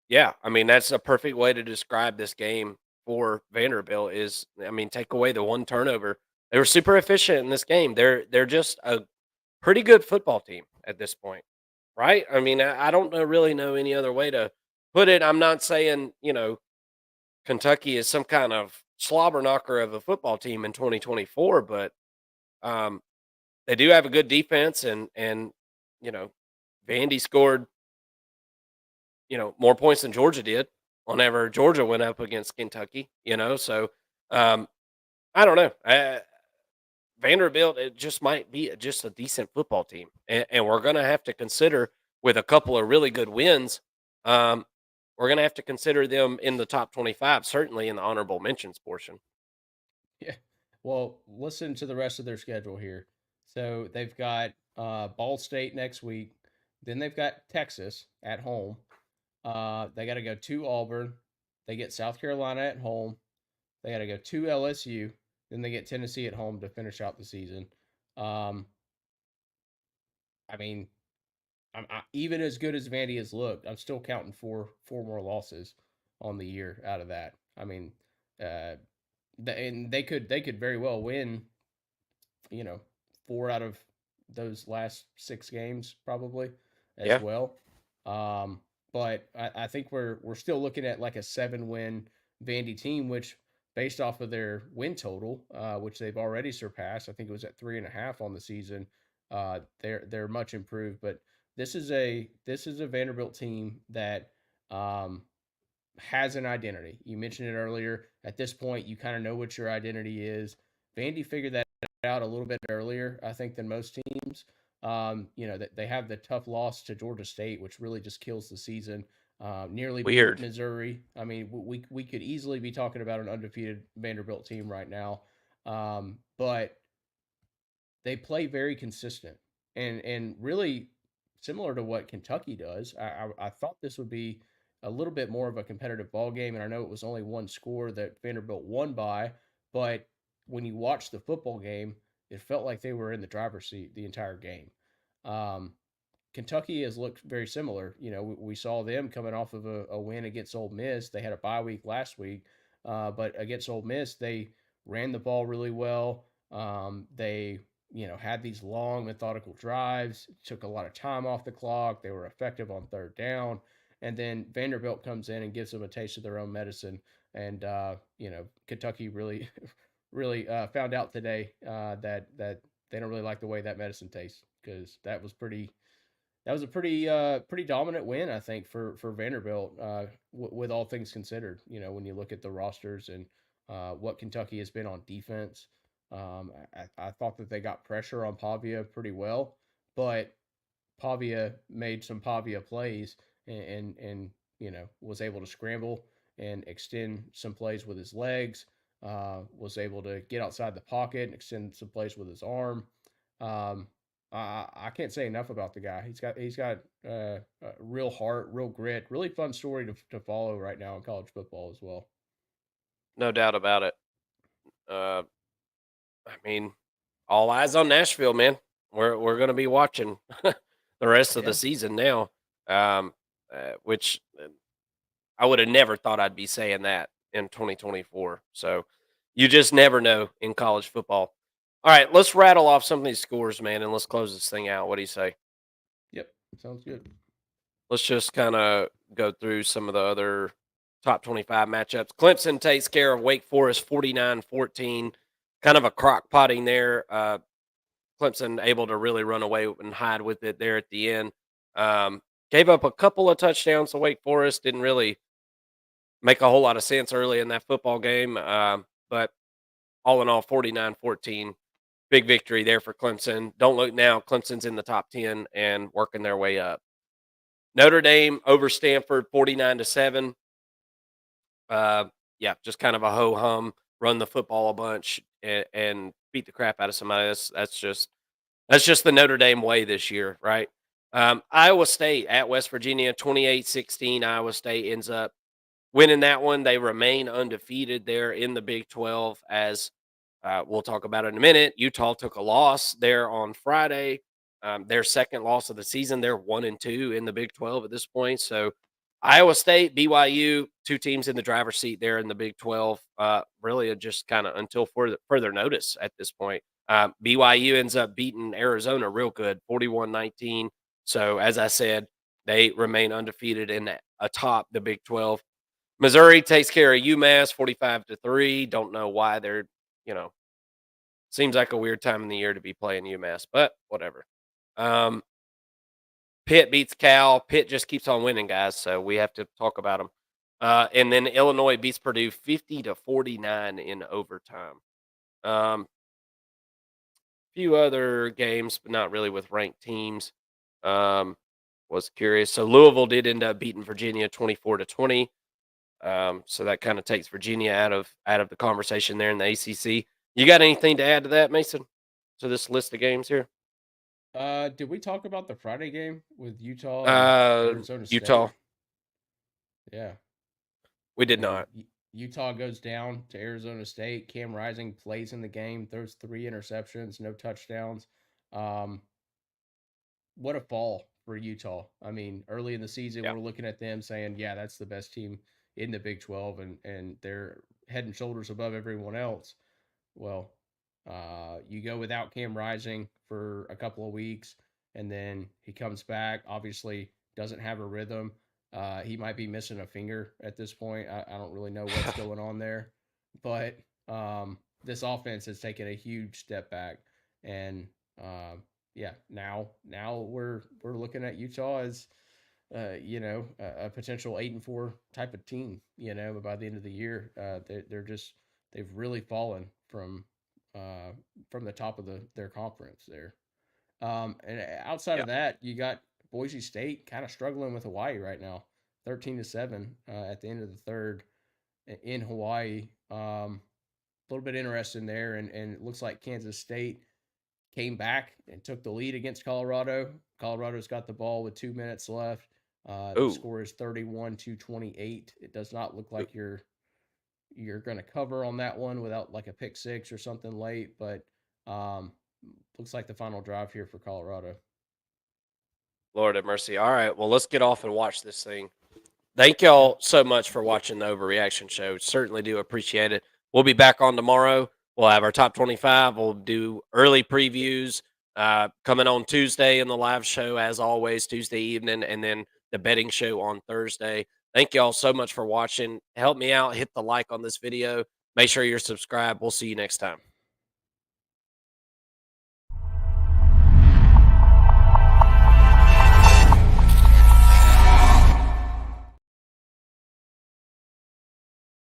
Yeah, I mean, that's a perfect way to describe this game for Vanderbilt is I mean, take away the one turnover. They were super efficient in this game. They're just a pretty good football team at this point, right? I mean, I don't really know any other way to put it. I'm not saying, Kentucky is some kind of slobber knocker of a football team in 2024, but um, they do have a good defense and you know, Vandy scored more points than Georgia did whenever Georgia went up against Kentucky, so um, I don't know. Vanderbilt, it just might be just a decent football team, and we're going to have to consider with a couple of really good wins. Um, we're going to have to consider them in the top 25, certainly in the honorable mentions portion. Yeah. Well, listen to the rest of their schedule here. So they've got Ball State next week. Then they've got Texas at home. They got to go to Auburn. They get South Carolina at home. They got to go to LSU. Then they get Tennessee at home to finish out the season. Um, I mean, even as good as Vandy has looked, I'm still counting four more losses on the year out of that. I mean, uh, and they could very well win, you know, 4 out of those last 6 games probably as Yeah, well. Um, but I think we're still looking at like a 7-win Vandy team, which based off of their win total, which they've already surpassed, I think it was at 3.5 on the season. They're much improved, but this is a Vanderbilt team that um, has an identity. You mentioned it earlier. At this point, you kind of know what your identity is. Vandy figured that out a little bit earlier, I think, than most teams. That they have the tough loss to Georgia State, which really just kills the season. Nearly beat weird. Missouri. I mean, we could easily be talking about an undefeated Vanderbilt team right now, but they play very consistent and really similar to what Kentucky does. I thought this would be a little bit more of a competitive ball game, and I know it was only one score that Vanderbilt won by, but when you watch the football game, it felt like they were in the driver's seat the entire game. Um, Kentucky has looked very similar. We saw them coming off of a win against Ole Miss. They had a bye week last week, but against Ole Miss, they ran the ball really well. They, had these long, methodical drives, took a lot of time off the clock. They were effective on third down. And then Vanderbilt comes in and gives them a taste of their own medicine. And, Kentucky really, really found out today that they don't really like the way that medicine tastes because that was a pretty dominant win, I think, for Vanderbilt, with all things considered. When you look at the rosters and what Kentucky has been on defense, I thought that they got pressure on Pavia pretty well, but Pavia made some Pavia plays and was able to scramble and extend some plays with his legs. Was able to get outside the pocket and extend some plays with his arm. Um, I can't say enough about the guy. He's got real heart, real grit, really fun story to follow right now in college football as well. No doubt about it. Uh, I mean, all eyes on Nashville, man. We're going to be watching the rest of the Yeah. season now, which I would have never thought I'd be saying that in 2024. So you just never know in college football. All right, let's rattle off some of these scores, man, and let's close this thing out. What do you say? Yep. Sounds good. Let's just kind of go through some of the other top 25 matchups. Clemson takes care of Wake Forest 49-14. Kind of a crock potting there. Clemson able to really run away and hide with it there at the end. Gave up a couple of touchdowns to Wake Forest. Didn't really make a whole lot of sense early in that football game. But all in all, 49-14. Big victory there for Clemson. Don't look now. Clemson's in the top 10 and working their way up. Notre Dame over Stanford 49-7. Yeah, just kind of a ho hum, run the football a bunch and beat the crap out of somebody. That's just the Notre Dame way this year, right? Iowa State at West Virginia 28-16. Iowa State ends up winning that one. They remain undefeated there in the Big 12 as we'll talk about it in a minute. Utah took a loss there on Friday. Their second loss of the season. They're 1-2 in the Big 12 at this point. So Iowa State, BYU, two teams in the driver's seat there in the Big 12. Really, just kind of until further notice at this point. BYU ends up beating Arizona real good, 41-19. So as I said, they remain undefeated in atop the Big 12. Missouri takes care of UMass 45-3. Don't know why they're, seems like a weird time in the year to be playing UMass, but whatever. Pitt beats Cal. Pitt just keeps on winning, guys, so we have to talk about them. And then Illinois beats Purdue 50-49 in overtime. Few other games, but not really with ranked teams. Was curious. So Louisville did end up beating Virginia 24-20. So that kind of takes Virginia out of the conversation there in the ACC. You got anything to add to that, Mason? To this list of games here? Did we talk about the Friday game with Utah and Arizona State? Utah. Yeah. We did not. Utah goes down to Arizona State. Cam Rising plays in the game, throws 3 interceptions, no touchdowns. What a fall for Utah. I mean, early in the season, we're looking at them saying, yeah, that's the best team in the Big 12, and they're head and shoulders above everyone else. Well, you go without Cam Rising for a couple of weeks, and then he comes back, obviously doesn't have a rhythm. He might be missing a finger at this point. I don't really know what's going on there. But this offense has taken a huge step back. And now we're looking at Utah as a potential 8-4 type of team, by the end of the year. They've really fallen from the top of their conference there. And outside of that, you got Boise State kind of struggling with Hawaii right now, 13-7 at the end of the third in Hawaii. A little bit interesting there, and it looks like Kansas State came back and took the lead against Colorado. Colorado's got the ball with 2 minutes left. The score is 31-28. It does not look like you're going to cover on that one without like a pick six or something late, but looks like the final drive here for Colorado. Lord have mercy. All right, well, let's get off and watch this thing. Thank y'all so much for watching the Overreaction Show. Certainly do appreciate it. We'll be back on tomorrow. We'll have our top 25. We'll do early previews coming on Tuesday in the live show, as always, Tuesday evening, and then the betting show on Thursday. Thank y'all so much for watching. Help me out. Hit the like on this video. Make sure you're subscribed. We'll see you next time.